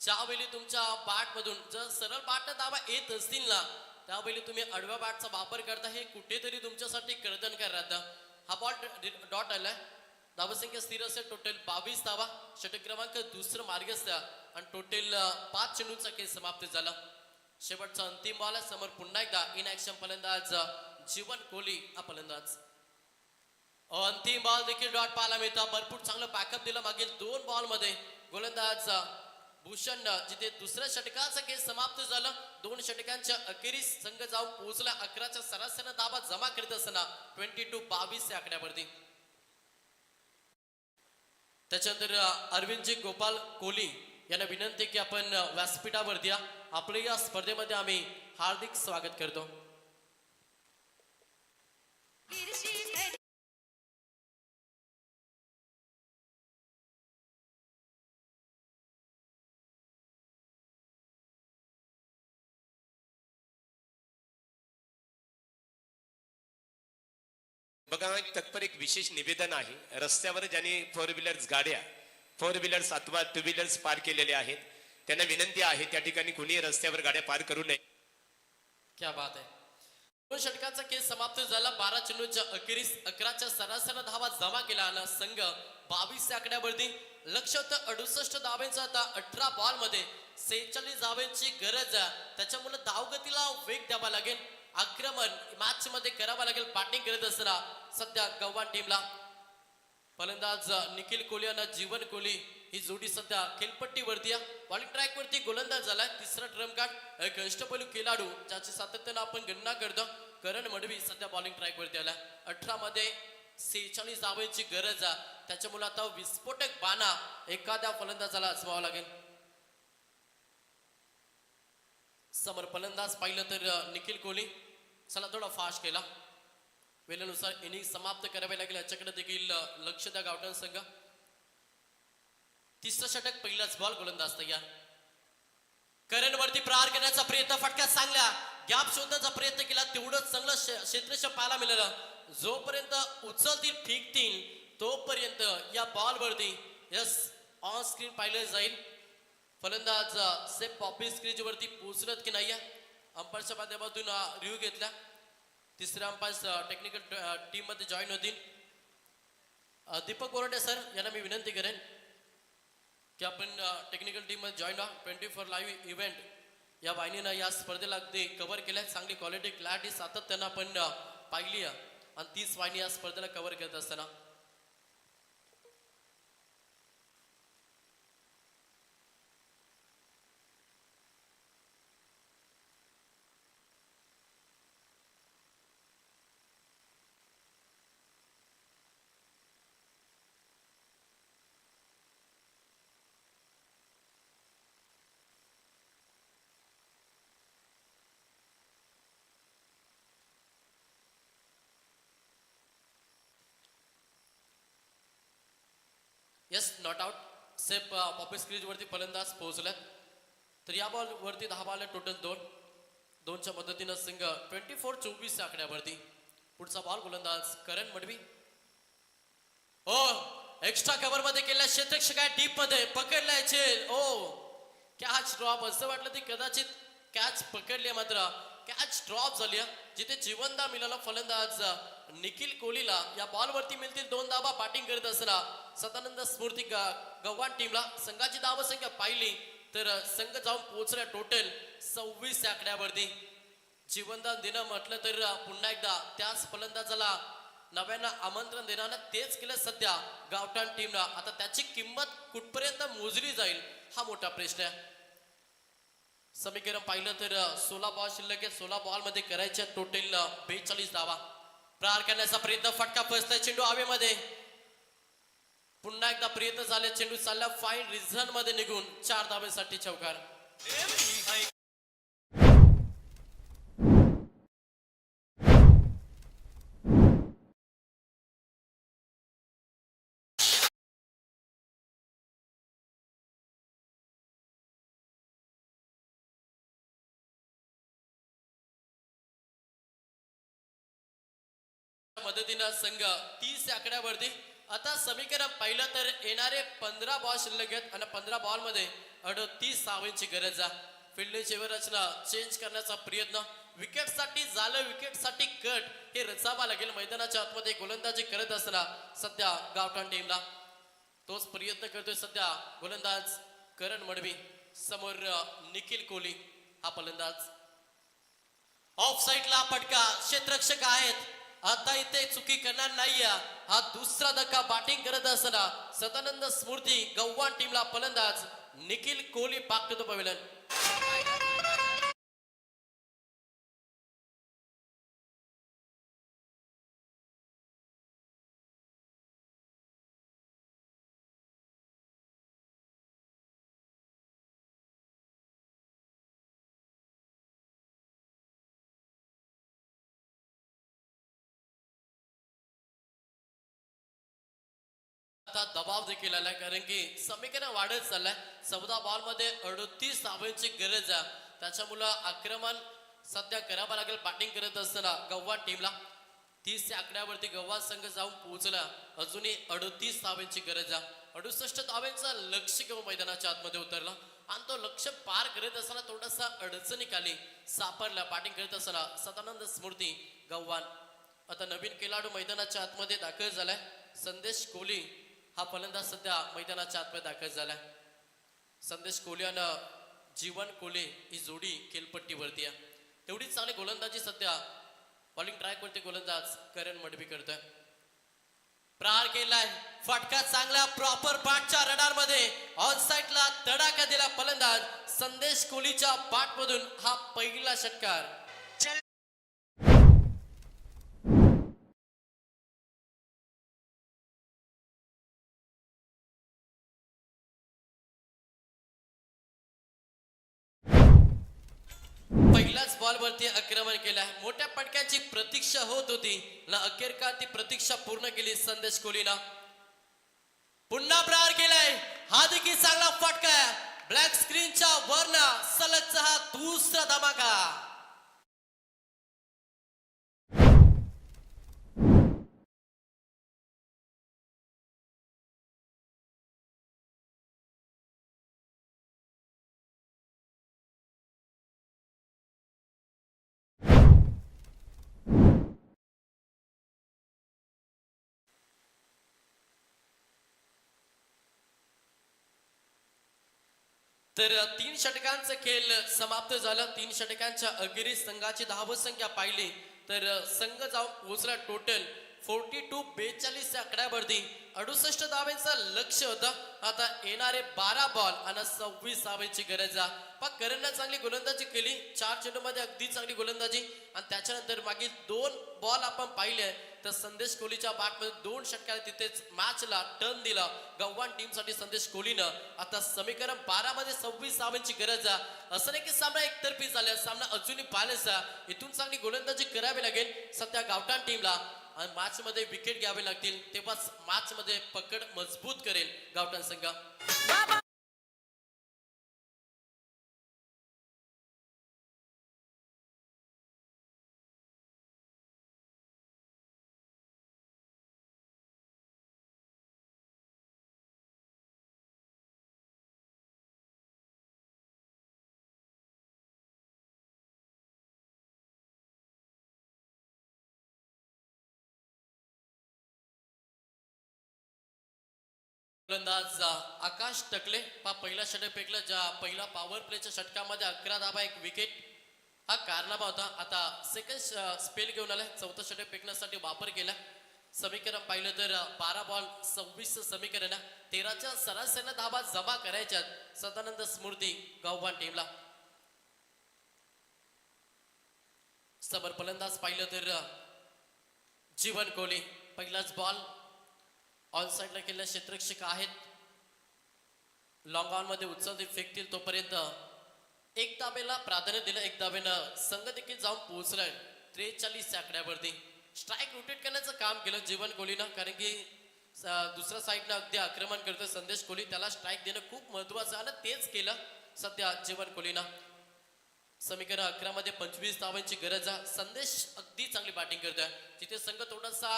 ज्यावेळी तुमच्या बॅट मधून जर सरळ बॅटने धावा येत असतील ना त्यावेळी तुम्ही आडव्या बॅटचा वापर करता हे कुठेतरी तुमच्यासाठी कर्दनकार राहतं. हा बॉल डॉट आलाय. धावसंख्या स्थिर असेल. टोटल 22 धावा. षटक क्रमांक दुसरं मार्गस्थ आणि टोटल 5 चेंडूचा खेळ समाप्त झाला. शेवटचा अंतिम बॉल आहे. समोर पुन्हा एकदा इन ऍक्शन फलंदाज जीवन कोहली हा फलंदाज. अंतिम बॉल देखील डॉट पाहायला मिळतात. भरपूर चांगलं बॅकअप दिलं मागील 2 बॉल मध्ये. गोलंदाज भूषण जिथे दुसऱ्या षटकाचा खेळ समाप्त झालं. 2 षटकांच्या अखेरीस संघ जाऊन पोहोचला. 11च्या सरासरी धावा जमा करीत असताना 22 या आकड्यावरती. त्याच्यानंतर अरविंदजी गोपाल कोहली यांना विनंती की आपण व्यासपीठावरती या. आपल्या या स्पर्धेमध्ये आम्ही हार्दिक स्वागत करतो. बघा तत्पर एक विशेष निवेदन आहे. रस्त्यावर ज्यांनी 4 व्हीलर्स गाड्या 4 व्हीलर्स अथवा 2 व्हीलर्स पार केलेले आहेत त्यांना विनंती आहे त्या ठिकाणी कुणी रस्त्यावर गाड्या पार करू नये. क्या बात आहे. 2 षटकाचा खेळ समाप्त झाला. 12 चेंडूच्या अखेरीस 11च्या सरासरी धावा जमा केला आणि संघ 22 आकड्यावरती. लक्ष होतं 68 धावांचा. आता 18 बॉल मध्ये 46 धावांची गरज आहे. त्याच्यामुळे धावगतीला वेग द्यावा लागेल. आक्रमण मॅच मध्ये करावं लागेल. बॅटिंग करत असताना सध्या गव्हाण टीमला फलंदाज निखिल कोहली आणि जीवन कोहली ही जोडी सध्या खेळपट्टीवरती आहे. बॉलिंग ट्रॅक वरती गोलंदाज झालाय. तिसरा ड्रम कार्ड एक अष्टपैलू खेळाडू ज्याची सातत्यानं आपण गणना करतो. करण मडवी सध्या बॉलिंग ट्रॅक वरती आलाय. 18 मध्ये 46 धावांची गरज आहे. त्याच्यामुळे आता विस्फोटक बाणा एखाद्या फलंदाजाला आजमावा लागेल. समोर फलंदाज पाहिलं तर निखिल कोहली. चला थोडा फास्ट केला. वेळेनुसार इनिंग समाप्त करावे लागेल याच्याकडे देखील लक्ष द्या गावठण संघ. तिसरं षटक पहिलाच बॉल. गोलंदाज तयार. करण वरती प्रहार करण्याचा प्रयत्न. फटका चांगला. गॅप शोधण्याचा प्रयत्न केला. तेवढंच चांगलं क्षेत्ररक्षण पाहायला मिळालं. जोपर्यंत उचलतील फेकतील तोपर्यंत या बॉल वरती यस ऑन स्क्रीन पाहिलं जाईल. फलंदाज सेफ पॉपी स्क्रीज वरती पोहोचलत की नाही. अंपायरच्या माध्यमातून रिव्ह्यू घेतला. तिसऱ्या अंपायर टेक्निकल टीम मध्ये जॉईन होतील. दीपक बोराटे सर यांना मी विनंती करेन की आपण टेक्निकल टीम मध्ये जॉईन व्हा. 24 लाईव्ह इव्हेंट या वाहिनीनं या स्पर्धेला अगदी कव्हर केल्या. चांगली क्वालिटी क्लॅरिटी सातत्यानं आपण पाहिली आहे आणि तीच वाहिनी या स्पर्धेला कव्हर करत असताना yes not out. Safe Poppy squeeze वरती फलंदाज पोहोचल्यात. तर या बॉल वरती 10 बॉल टोटल 2च्या मदतीनं संघ 24-24 आकड्यावरती. पुढचा बॉल गोलंदाज करण मडवी. ओ एक्स्ट्रा कव्हर मध्ये केल्या. क्षेत्ररक्षक काय डीप मध्ये पकडलाय चेल. ओ कॅच ड्रॉप. असं वाटलं ती कदाचित कॅच पकडली मात्र कॅच ड्रॉप झाली. जिथे जीवनदा मिळाला फलंदाज निखिल कोहलीला. या बॉल वरती मिळतील 2 धावा. बॅटिंग करत असताना सदानंद स्फूर्ती गव्हाण टीमला. संघाची धावसंख्या पाहिली तर संघ जाऊन पोहोचला टोटल 26 आकड्यावरती. जीवनदान देणं म्हटलं तर पुन्हा एकदा त्याच फलंदाजाला नव्यानं आमंत्रण देण्यानं तेच केलं सध्या गावठाण टीमला. आता त्याची किंमत कुठपर्यंत मोजली जाईल हा मोठा प्रश्न आहे. समीकरण पाहिलं तर 16 बॉल शिल्लक आहे. 16 बॉल मध्ये करायच्या टोटल 42 धावा. प्रहार करण्याचा प्रयत्न. फटका फसलाय. चेंडू हवेमध्ये. पुन्हा एकदा प्रयत्न झाले. चेंडू चालला फाईन रिझन मध्ये निघून 4 धावेसाठी चौकार. मदतीनं संघ 30 या आकड्यावरती. आता समीकरण पाहिलं तर येणारे 15 बॉल शिल्लक आहेत आणि 15 बॉल मध्ये 38 धावांची गरज आहे. फिल्डिंगची रचना चेंज करण्याचा प्रयत्न, विकेटसाठी झालं, विकेटसाठी कट, हे रचावा लागेल. मैदानाच्या आतमध्ये गोलंदाजी करत असताना सध्या गावठाण टीमला तोच प्रयत्न करतोय सध्या गोलंदाज करण मडवी. समोर निखिल कोहली हा फलंदाज. ऑफ साईडला फटका, क्षेत्ररक्षक आहेत, आता इथे चुकी करणार नाहीये. हा दुसरा धक्का बॅटिंग करत असताना सदानंद स्मृती गव्हाण टीमला फलंदाज निखिल कोहली बाक टू द पवेलियन. आता दबाव देखील आलाय कारण की समीकरण वाढत चाललंय. 14 बॉल मध्ये 38 धावांची गरज आहे. त्याच्यामुळं आक्रमण सध्या करावं लागेल बॅटिंग करत असताना गव्हाण टीमला. 30 या आकड्यावरती गव्हाण संघ जाऊन पोहोचला. अजूनही 38 धावांची गरज आहे. 68 धावांचा लक्ष घेऊन मैदानाच्या आतमध्ये उतरला आणि तो लक्ष पार करत असताना थोडासा अडचणी खाली सापडला. बॅटिंग करत असताना सदानंद स्मृती गव्हाण. आता नवीन खेळाडू मैदानाच्या आतमध्ये दाखल झालाय. संदेश कोहली हा फलंदाज सध्या मैदानाच्या आतमध्ये दाखल झालाय. संदेश कोहली आणि जीवन कोहली ही जोडी खेळपट्टीवरती आहे. तेवढीच चांगली गोलंदाजी सध्या बॉलिंग ट्रॅक वरती गोलंदाज करण मडवी करतोय. प्रहार केलाय, फटका चांगला प्रॉपर बॅटच्या रडार मध्ये ऑन साइडला तडाखा दिला फलंदाज संदेश कोहलीच्या बॅट मधून हा पहिला षटकार. पहिल्याच बॉल वरती आक्रमण केलं. मोठ्या फटक्याची प्रतीक्षा होत होती ना, अखेरकार ती प्रतीक्षा पूर्ण केली संदेश कोहलीला. पुन्हा प्रहार केलाय, हा देखील चांगला फटका. ब्लॅक स्क्रीनच्या वरना सलगचा हा दुसरा धमाका. तर 3 षटकांचा खेळ समाप्त झाला. 3 षटकांच्या अखेरीस संघाची धावसंख्या पाहिली तर संघ जाऊन पोहोचला टोटल 42 या आकड्यावरती. 68 धावांचा लक्ष होता. आता येणारे 12 बॉल आणि 26 धावांची गरज आहे. पण करणनं चांगली गोलंदाजी केली. 4 चेंडूमध्ये अगदी चांगली गोलंदाजी आणि त्याच्यानंतर मागील 2 बॉल आपण पाहिले तर संदेश कोहलीच्या बॅटमध्ये 2 षटकाने तिथेच मॅचला टर्न दिला गव्हाण टीमसाठी संदेश कोहलीनं. आता समीकरण 12 मध्ये 26 धावांची गरज आहे. असं नाही की सामना एकतर्फी झाला, सामना अजूनही पाहायचा. इथून चांगली गोलंदाजी करावी लागेल सध्या गावठाण टीमला आणि मॅच मध्ये विकेट घ्यावे लागतील, तेव्हाच मॅच मध्ये पकड मजबूत करेल गावठाण संघ. गोलंदाज आकाश टकले हा पहिला षटक फेकला. ज्या पहिला पॉवर प्लेच्या षटकामध्ये 11 धाबा 1 विकेट हा कारनामा होता. आता सेकंड स्पेल घेऊन आलाय. 4थं षटक फेकण्यासाठी वापर केला. समीकरण पाहिलं तर 12 बॉल 26 समीकरण, 13च्या सरासरीने धाबा जमा करायच्यात सदानंद स्मृती गव्हाण टीमला. समोर फलंदाज पाहिलं तर जीवन कोहली. पहिलाच बॉल ऑन साइडला केलेल्या क्षेत्ररक्षक आहेत. लॉंग ऑन मध्ये उचलतील फेकतील तोपर्यंत 1 धाबेला प्राधान्य दिलं. 1 धाबेनं संघ देखील जाऊन पोहोचलाय 43 आकड्यावरती. स्ट्राईक रोटेट करण्याचं काम केलं जीवन कोहलीनं, कारण की दुसऱ्या साईडनं अगदी आक्रमण करतोय संदेश कोहली. त्याला स्ट्राईक देणं खूप महत्वाचं आणि तेच केलं सध्या जीवन कोहलीनं. समीकरण 11 मध्ये 25 धावांची गरज आहे. संदेश अगदी चांगली बॅटिंग करतोय. जिथे संघ थोडासा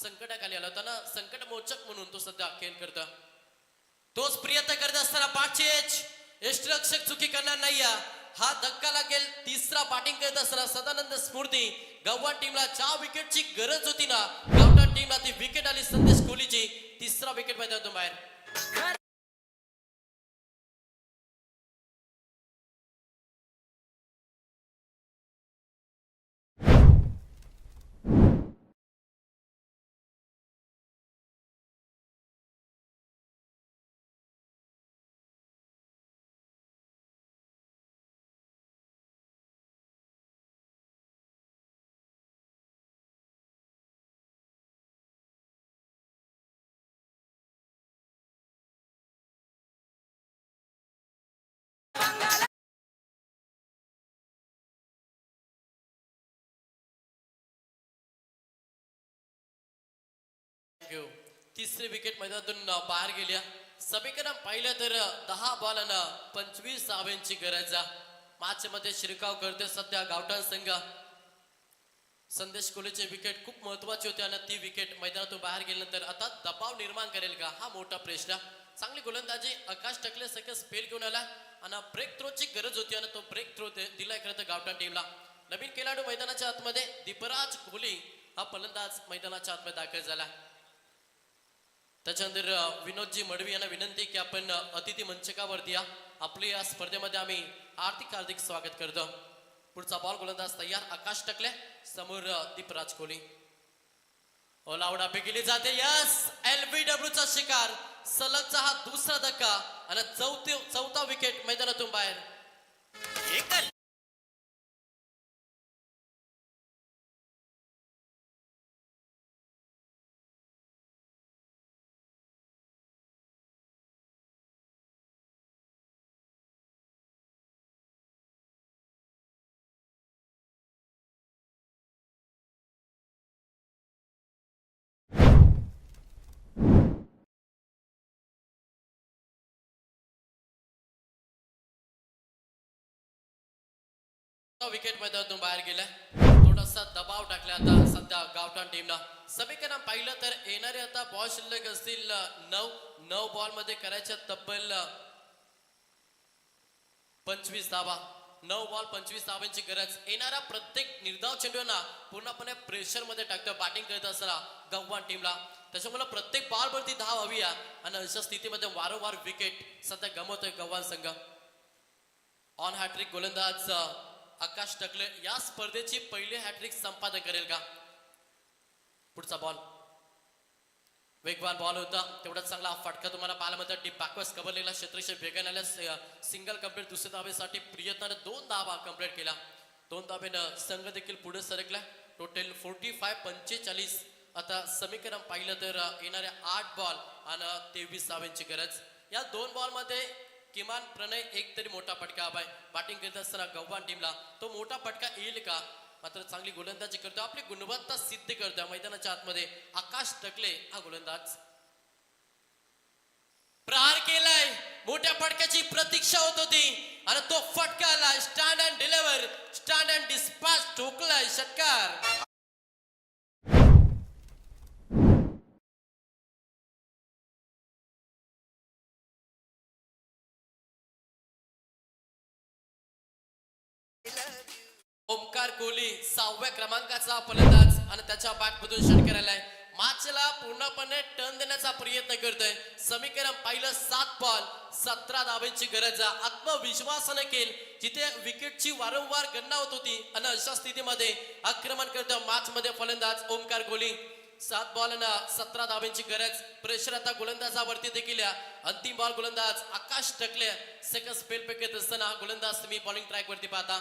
संकटाखाली आला होता ना, संकट मोचक म्हणून तो सध्या खेळ करतोय. तोच प्रयत्न करत असताना पाचेच यष्टीरक्षक चुकी करणार नाही. हा धक्का लागेल. तिसरा बॅटिंग करत असताना सदानंद स्फूर्ती गव्हाण टीमला ज्या विकेटची गरज होती ना, गावठाण टीमला ती विकेट आली संदेश कोहलीची. तिसरा विकेट मैदानातून बाहेर. तिसरी विकेट मैदानातून बाहेर गेल्या. समीकरण पाहिलं तर 10 बॉल आणि 25 धावांची गरज. मॅच मध्ये शिरकाव करते सध्या गावठाण संघ. संदेश कोहलीचे विकेट खूप महत्वाची होते आणि ती विकेट मैदानातून बाहेर गेल्यानंतर आता दबाव निर्माण करेल का, हा मोठा प्रश्न. चांगली गोलंदाजी आकाश टकले सगळं स्पेल घेऊन आला आणि ब्रेक थ्रोची गरज होती आणि तो ब्रेक थ्रो दिलाय खरं तर गावठाण टीमला. नवीन खेळाडू मैदानाच्या आतमध्ये दीपराज कोहली हा फलंदाज मैदानाच्या आतमध्ये दाखल झाला. त्याच्यानंतर विनोदजी मडवी यांना विनंती की आपण अतिथी मंचकावरती या. आपल्या या स्पर्धेमध्ये आम्ही हार्दिक स्वागत करतो. पुढचा बॉल गोलंदाज तयार आकाश टकले समोर दीपराज कोहली. ओलावडा केली जाते. यस LBW चा शिकार. सलगचा हा दुसरा धक्का आणि चौथा विकेट मैदानातून बाहेर. विकेट मैदानातून बाहेर गेलाय. थोडासा दबाव टाकला आता सध्या गावठाण टीमला. समीकरण पाहिलं तर येणारे आता बॉल शिल्लक असतील 9 बॉल मध्ये करायच्या तब्बल 25 धावा. 9 बॉल 25 धावांची गरज. येणारा प्रत्येक निर्धाव चेंडूंना पूर्णपणे प्रेशर मध्ये टाकतो बॅटिंग करत असताना गावठाण टीमला. त्याच्यामुळे प्रत्येक बॉल वरती धाव हवी आहे आणि अशा स्थितीमध्ये वारंवार विकेट सध्या गमवतोय गावठाण संघ. ऑन हॅट्रिक गोलंदाज आकाश टकले या स्पर्धेची पहिली हॅट्रिक संपादन करेल का. पुढचा बॉल वेगवान बॉल होता. तेवढा चांगला फटका तुम्हाला पाहायला मिळतो. डीप बॅकवर्स कव्हरलेला क्षेत्रक्षेत्र वेगाने आल्या. सिंगल कंप्लीट दुसऱ्या धावेसाठी प्रियताने 2 धावा कंप्लीट केला. 2 धावेनं संघ देखील पुढे सरकला. टोटल 45-45. आता समीकरण पाहिलं तर येणाऱ्या 8 बॉल आणि 23 धावांची गरज. या 2 बॉल मध्ये किमान प्रणय एक तरी मोठा फटका हवाय. बॅटिंग करत असताना गावठाण टीमला तो मोठा फटका येईल का. मात्र चांगली गोलंदाजी करतो, आपली गुणवत्ता सिद्ध करतो मैदानाच्या आतमध्ये आकाश टकले हा गोलंदाज. प्रहार केलाय. मोठ्या फटक्याची प्रतीक्षा होत होती आणि तो फटका आला. Stand and deliver, stand and dispatch ठोकलाय षटकार. ओमकार कोहली 6व्या क्रमांकाचा फलंदाज आणि त्याच्या बॅटमधून षटकार आलाय. मॅचला पूर्णपणे टर्न देण्याचा प्रयत्न करतोय. समीकरण पाहिलं 7 बॉल 17 धावांची गरज. आत्मविश्वासाने केल जिथे विकेटची वारंवार गणना होत होती आणि अशा स्थितीमध्ये आक्रमण करतो मॅच मध्ये फलंदाज ओमकार कोहली. 7 बॉल आणि 17 धावांची गरज. प्रेशर आता गोलंदाजावरती देखील. अंतिम बॉल गोलंदाज आकाश टकले सेकंड स्पेल फेकत असताना गोलंदाज तुम्ही बॉलिंग ट्रॅक वरती पाहता.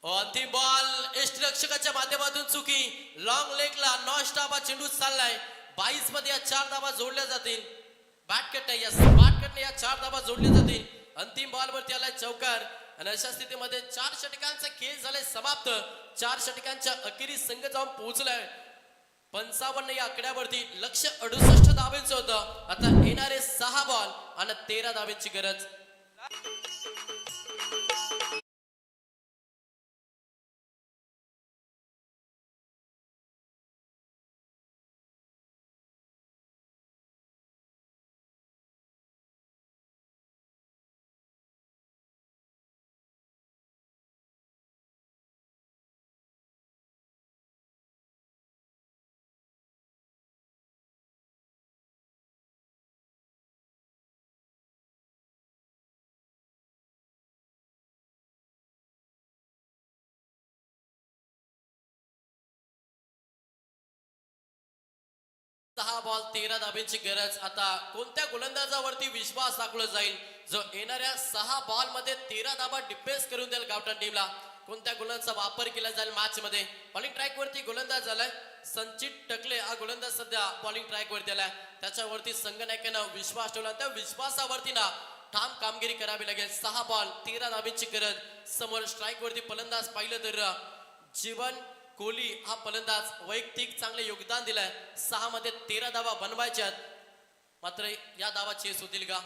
अंतिम बॉल यष्टीरक्षकाच्या माध्यमातून चुकी. लॉंग लेगला नॉन स्टॉप हा चेंडू चाललाय. 22 मध्ये या 4 धावा जोडल्या जातील. बॅटकटने या 4 धावा जोडल्या जातील. अंतिम बॉल वरती आलाय चौकार आणि अशा स्थितीमध्ये 4 षटकांचा खेळ झालाय समाप्त. 4 षटकांच्या अखेरी संघ जाऊन पोहोचलाय 55 या आकड्यावरती. लक्ष्य 68 धावांचं होतं. आता येणारे 6 बॉल आणि 13 धावांची गरज. 6 बॉल 13 धाब्यांची गरज. आता कोणत्या गोलंदाजावरती विश्वास दाखवला जाईल जो येणाऱ्या 6 बॉल मध्ये 13 धाबा डिफेन्स करून देईल गावठाण टीमला? कोणत्या गोलंदाजाचा वापर केला जाईल मॅच मध्ये? बॉलिंग ट्रॅक वरती गोलंदाज झालाय संचित टकले. हा गोलंदाज सध्या बॉलिंग ट्रॅक वरती आलाय. त्याच्यावरती संघनायकानं विश्वास ठेवला. त्या विश्वासावरती ना ठाम कामगिरी करावी लागेल. 6 बॉल 13 धाब्यांची गरज. समोर स्ट्राईक वरती फलंदाज पाहिलं तर जीवन कोहली हा फलंदाज वैयक्तिक चांगले योगदान दिलंय. 6 मध्ये 13 धावा बनवायच्यात. मात्र या धावा चेस होतील का?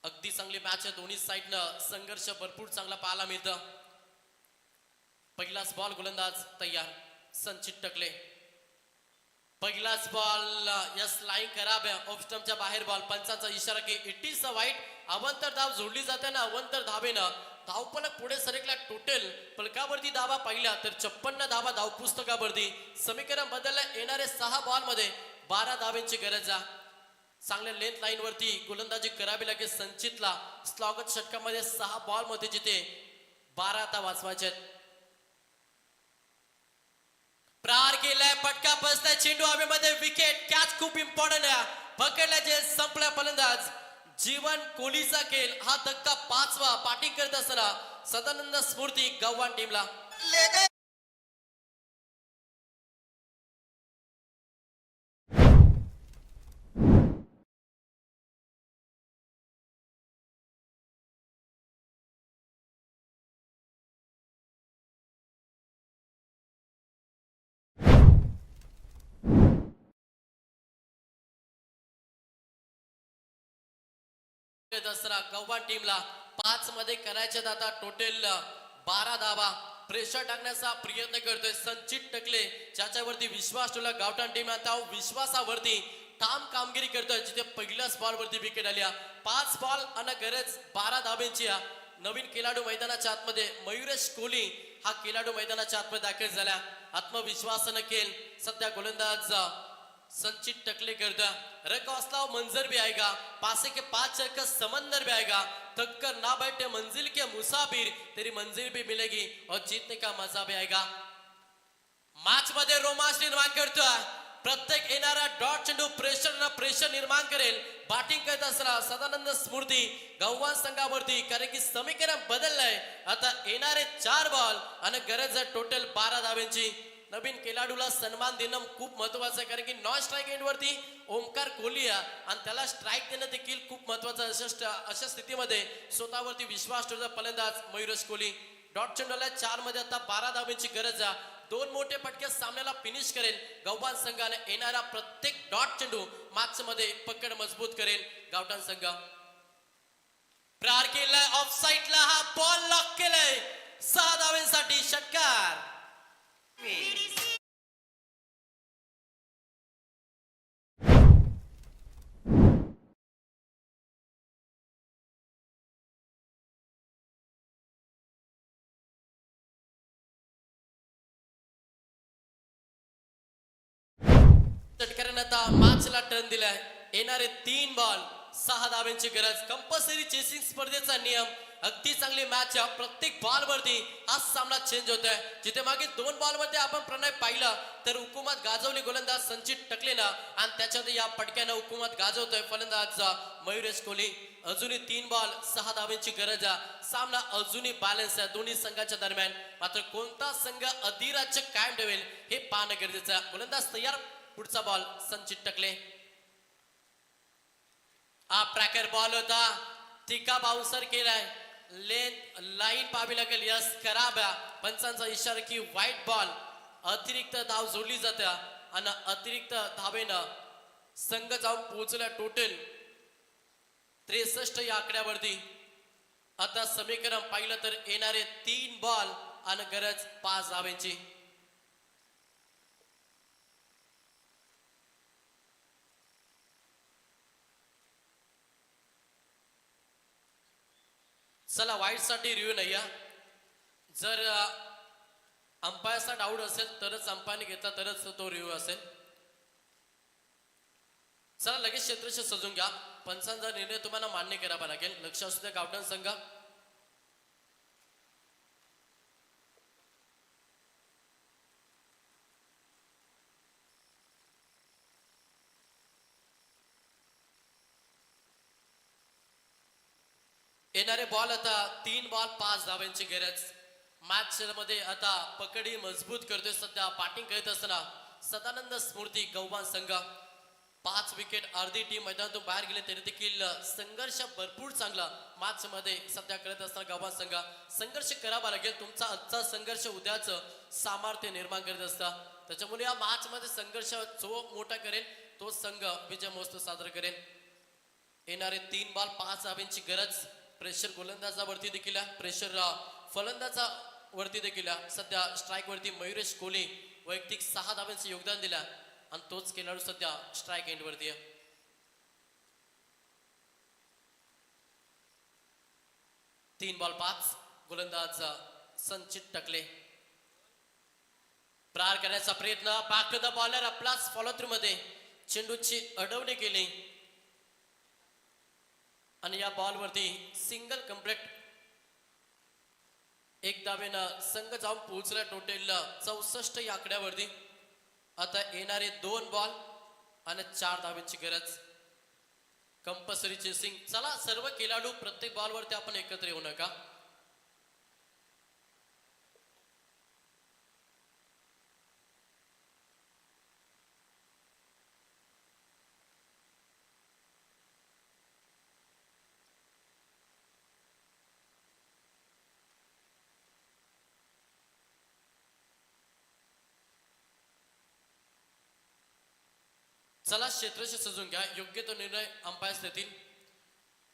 अगदी चांगली मॅच आहे. दोन्ही साईडनं संघर्ष भरपूर चांगला पाहायला मिळतं. पहिलाच बॉल गोलंदाज तयार संचित टकले. पहिलाच बॉल यस लाईन खराब आहे. ऑफ स्टंपच्या बाहेर बॉल. पंचांचा इशारा की इट इज अ वाईट. अवंतर धाव जोडली जाते ना अवंतर धावेनं धावपलक पुढे सरकला. टोटल पलकावरती धावा पाहिल्या तर 56 धावा धावपुस्तकावरती. समीकरण बदललं. येणारे 6 बॉल मध्ये 12 धावेची गरज आहे. चांगल्या लेंथ लाईन वरती गोलंदाजी करावी लागेल संचितला. स्वागत षटकामध्ये 6 बॉल मध्ये जिथे 12 आता वाचवायचे. प्रहार केलाय. फटका बसलाय. चेंडू हवेमध्ये. विकेट. कॅच खूप इम्पॉर्टंट आहे. पकडला जे संपला फलंदाज जीवन कोहलीचा खेळ. हा धक्का 5वा. बॅटिंग करत असताना सदानंद स्फूर्ती गव्हाण टीमला. दसरा गव्हाण टीमला 5 मध्ये करायचे. आता टोटल 12 धावा. प्रेशर टाकण्याचा प्रयत्न करतोय संचित टकले ज्याच्यावरती विश्वास ठेवला गावठाण टीम. आता विश्वासावरती ठाम कामगिरी करतोय. जिथे पहिल्याच बॉल वरती विकेट आल्या. 5 बॉल आणि गरज 12 धाब्यांची. नवीन खेळाडू मैदानाच्या आतमध्ये मयुरेश कोहली हा खेळाडू मैदानाच्या आतमध्ये दाखल झाला. आत्मविश्वासानं खेळ सध्या गोलंदाज संचित टकले करता. रकौसला मंजर भी आएगा. पासे के 5 चक्कर समंदर भी आएगा. थककर ना बैठे मंजिल के मुसाफिर तेरी मंजिल भी मिलेगी और जीतने का मजा भी आएगा. मॅच मध्ये रोमांच निर्माण करतोय. प्रत्येक येणारा डॉट चेंडू प्रेशर निर्माण करेल. बॅटिंग करत असताना सदानंद स्फूर्ती गव्हाण संघावरती. कारण की समीकरण बदललंय. आता येणारे 4 बॉल आणि गरज आहे टोटल 12 धाब्यांची. नवीन खेळाडूला सन्मान देणं खूप महत्वाचं आहे. कारण की नॉन स्ट्राईक एंड वरती ओमकार कोहली आणि त्याला स्ट्राईक देणं देखील खूप महत्वाचं. अशा स्थितीमध्ये स्वतःवरती विश्वास ठेवता फलंदाज मयुरेश कोहली. डॉट चेंडूला 4 मध्ये आता 12 धाब्यांची गरज आहे. 2 मोठे फटके सामन्याला फिनिश करेल गव्हाण संघाने. येणारा प्रत्येक डॉट चेंडू मॅच मध्ये पकड मजबूत करेल गावठाण संघ. प्रहार केलाय ऑफ साईडला. हा बॉल लॉक केलाय. 6 धाब्यांसाठी षटकार. षटकाराने आता मॅचला टर्न दिलाय. येणारे 3 बॉल 6 धाब्यांची गरज. कंपल्सरी चेसिंग स्पर्धेचा नियम. अगदी चांगली मॅच आहे. प्रत्येक बॉल वरती हा सामना चेंज होतोय. जिथे मागे 2 बॉल मध्ये आपण प्रणय पाहिला तर हुकूमत गाजवली गोलंदाज संचित टकलेनं आणि त्याच्यात या पटक्यानं हुकूमत गाजवतोय फलंदाज मयुरेश कोहली. अजूनही 3 बॉल 6 धाब्यांची गरज आहे. सामना अजूनही बॅलन्स आहे दोन्ही संघाच्या दरम्यान. मात्र कोणता संघ अधिराज्य कायम ठेवेल हे पाहणं गरजेचं आहे. गोलंदाज तयार. पुढचा बॉल संचित टकले. हा ट्रॅकर बॉल होता. टिका बाउन्सर केलाय. लेंथ लाईन पाहावी लागेल. यस खराब आहे. पंचांचा इशारा की व्हाईट बॉल. अतिरिक्त धाव जोडली जाते आणि अतिरिक्त धावेनं संघ जाऊन पोहोचला टोटल 63 या आकड्यावरती. आता समीकरण पाहिलं तर येणारे 3 बॉल आणि गरज 5 धावेची. चला वाईट साठी रिव्ह्यू नाही. जर अंपायरचा डाऊट असेल तरच अंपायरने घेतला तरच तो रिव्ह्यू असेल. चला लगेच क्षेत्रक्षेत्र सजून घ्या. पंचांचा निर्णय तुम्हाला मान्य करावा लागेल. लक्ष असू द्या गावठाण संघ. येणारे बॉल आता 3 बॉल 5 धावांची गरज. मॅच मध्ये आता पकडी मजबूत करतोय सध्या बॅटिंग करत असताना सदानंद स्मृती गव्हाण संघ. 5 विकेट अर्धी टीम मैदानातून बाहेर गेले तरी देखील संघर्ष भरपूर चांगला मॅच मध्ये सध्या करत असताना गव्हाण संघ. संघर्ष करावा लागेल. तुमचा आजचा संघर्ष उद्याचं सामर्थ्य निर्माण करत असता. त्याच्यामुळे या मॅच मध्ये संघर्ष जो मोठा करेल तो संघ विजय महोत्सव साजरा करेल. येणारे 3 बॉल 5 धावांची गरज. प्रेशर गोलंदाजावरती देखील आहे, प्रेशर फलंदाजा वरती देखील आहे. सध्या स्ट्राईक वरती मयुरेश कोहली वैयक्तिक 6 धावांचे योगदान दिलं आणि तोच खेळाडू सध्या स्ट्राईक एंड वरती आहे. 3 बॉल 5. गोलंदाज संचित टकले प्रार करण्याचा प्रयत्न. Back to the bowler. आपलाच फॉलो थ्रू मध्ये चेंडूची अडवणी केली आणि या बॉल वरती सिंगल कंप्लीट. 1 धावेनं संघ जाऊन पोहोचला टोटल 64 या आकड्यावरती. आता येणारे 2 बॉल आणि 4 धावेची गरज. Compulsory chasing. चला सर्व खेळाडू प्रत्येक बॉल वरती आपण एकत्र येऊ नका. चला क्षेत्रशी सजून घ्या. योग्य तो निर्णय अंपायर्स देतील.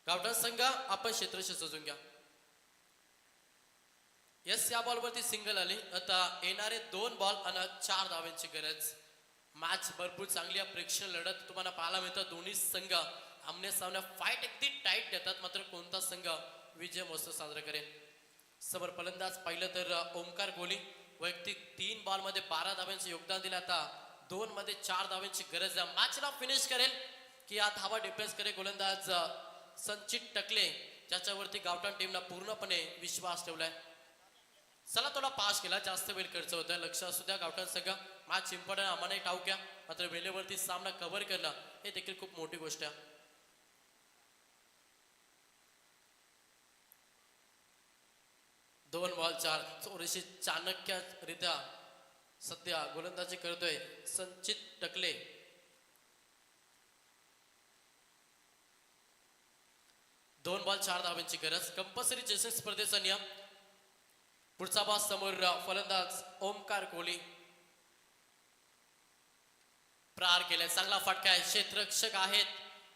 गावठाण संघ आपण क्षेत्रशी सजून घ्या. यस, या बॉलवरती सिंगल आली. आता येणारे 2 बॉल आणि 4 धावांची गरज. मॅच भरपूर चांगली आहे. प्रेक्षण लढत तुम्हाला पाहायला मिळतं. दोन्ही संघ आमने सामने फाईट अगदी टाईट देतात. मात्र कोणता संघ विजय महोत्सव साजरा करेल. समोर फलंदाज पाहिलं तर ओमकार कोहली वैयक्तिक 3 बॉल मध्ये 12 धावांचे योगदान दिलं. आता 2 मध्ये 4 धावांची गरज आहे. मॅचला फिनिश करेल की या धावा डिफेन्स करेल गोलंदाज संचित टकले ज्याच्यावरती गावठाण टीमला पूर्णपणे विश्वास ठेवलाय. चला थोडा पास केला, जास्त वेळ खर्च होतोय. लक्ष असू द्या गावठाण संघ. मॅच इम्पॉर्टंट आम्हालाही ठाऊक आहे. मात्र वेळेवरती सामना कव्हर करणं हे देखील खूप मोठी गोष्ट आहे. दोन बॉल 4. थोडीशी चाणक्यरित्या सध्या गोलंदाजी करतोय संचित टकले. दोन बॉल 4 धावांची गरज. कंपल्सरी चेसिंग स्पर्धेचा नियम. पुढचा बॉल समोर फलंदाज ओमकार कोहली प्रार केलाय. चांगला फटका आहे. क्षेत्ररक्षक आहेत.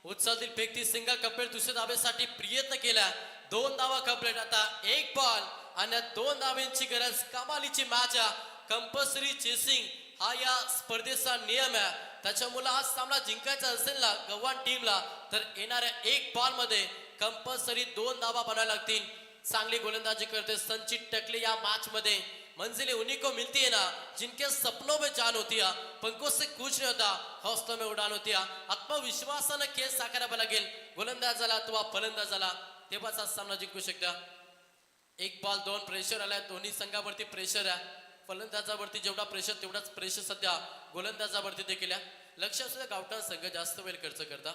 उचलतील फेकती सिंगल कंप्लीट. दुसऱ्या धावेसाठी प्रयत्न केला. 2 धावा कंप्लीट. आता 1 बॉल आणि 2 धावांची गरज. कमालीची मॅच आहे. कंपल्सरी चेसिंग हा या स्पर्धेचा नियम आहे. त्याच्यामुळे आज सामना जिंकायचा असेल ना गव्हाण टीमला तर येणाऱ्या 1 बॉल मध्ये कंपल्सरी 2 धावा बनायला लागतील. चांगली गोलंदाजी करते संचित टकले या मैच मध्ये. मंजिलें उन्हीं को मिलती है ना जिनके सपनों में जान होती है, पंखों से कूच नहीं होता, हौसलों में उड़ान होती है. आत्मविश्वासाने खेळ साकारावा लागेल. गोलंदाजाला अथवा फलंदाजाला तेव्हाच हा सामना जिंकू शकता. 1 बॉल 2 प्रेशर आलाय. दोन्ही संघावरती प्रेशर आहे. फलंदाजावरती जेवढा प्रेशर तेवढाच प्रेशर सध्या गोलंदाजावरती देखील आहे. लक्ष असू द्या गावठाण संघ जास्त वेळ खर्च करता.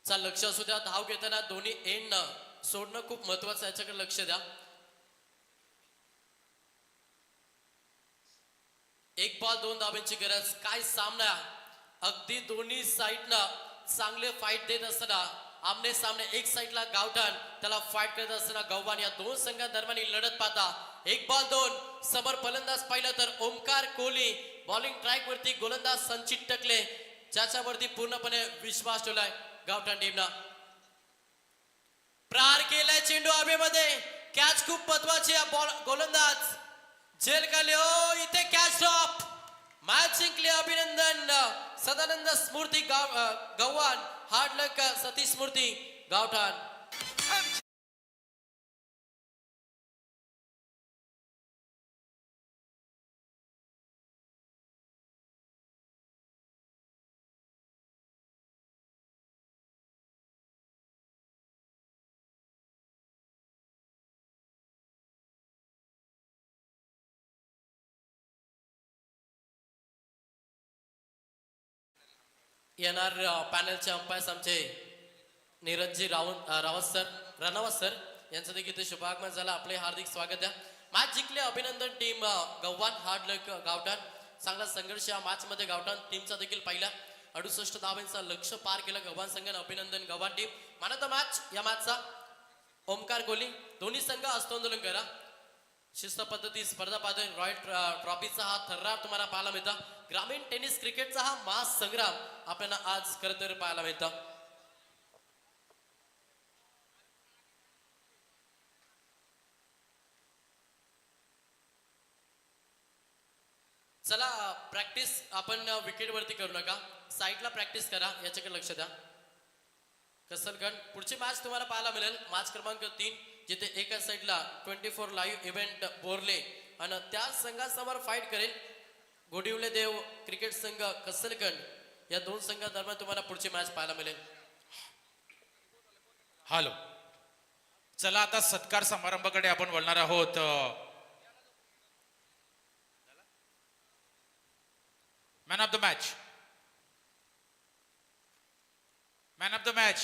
चा लक्ष असू द्या. धाव घेताना दोन्ही एंड सोडणं खूप महत्वाचं आहे. याच्याकडे लक्ष द्या. 1 बॉल 2 धावांची गरज. काय सामना अगदी दोन्ही साईडला चांगले फाईट देत असताना आमने सामने एक साईडला गावठाण त्याला फाईट करत असताना गव्हाण या 2 संघांदरम्यान लढत पाहता 1 बॉल 2 समोर फलंदाज पाहिलं तर ओमकार कोहली बॉलिंग ट्रॅक वरती गोलंदाज संचित टकले ज्याच्यावरती पूर्णपणे विश्वास ठेवलाय गावठाण टीमना. प्रार केलाय चेंडू हवेमध्ये. कॅच खूप महत्वाची आहे. गोलंदाज झेल काढले. ओ इथे कॅच ड्रॉप. मॅच जिंकले. अभिनंदन. सदानंद स्मृती गव्हाण. हार्ड लक सतीश स्मृती गावठाण. येणार पॅनलचे अंपायर्स आमचे नीरजजी रावत सर रनावत सर यांचं देखील इथे शुभागमन झालं. आपले हार्दिक स्वागत द्या. मॅच जिंकले अभिनंदन टीम गव्हाण हार्ड लक गावठाण. चांगला संघर्ष या मॅच मध्ये गावठाण टीमचा देखील पहिला 68 धावांचा लक्ष्य पार केलं गव्हाण संघाने. अभिनंदन Gavhan team. Man of the match या मॅचचा ओमकार कोहली. दोन्ही संघ हस्तांदोलन करा. शिस्त पद्धती स्पर्धा पाहतोय. रॉयल ट्रॉफीचा हा थर्रार तुम्हाला पाहायला मिळता. ग्रामीण टेनिस क्रिकेटचा हा महासंग्राम आपल्याला आज खरं तर पाहायला मिळतं. चला प्रॅक्टिस आपण विकेट वरती करू नका. साईडला प्रॅक्टिस करा. याच्याकडे लक्ष द्या. कसलगड पुढची मॅच तुम्हाला पाहायला मिळेल. मॅच क्रमांक 3 जिथे एका साईडला 24 लाईव्ह इव्हेंट बोरले आणि त्या संघासमोर फाईट करेल गोडिवले देव क्रिकेट संघ कसलगड. या दोन संघादरम्यान तुम्हाला पुढची मॅच पाहायला मिळेल. हॅलो, चला आता सत्कार समारंभाकडे आपण वळणार आहोत. Man of the match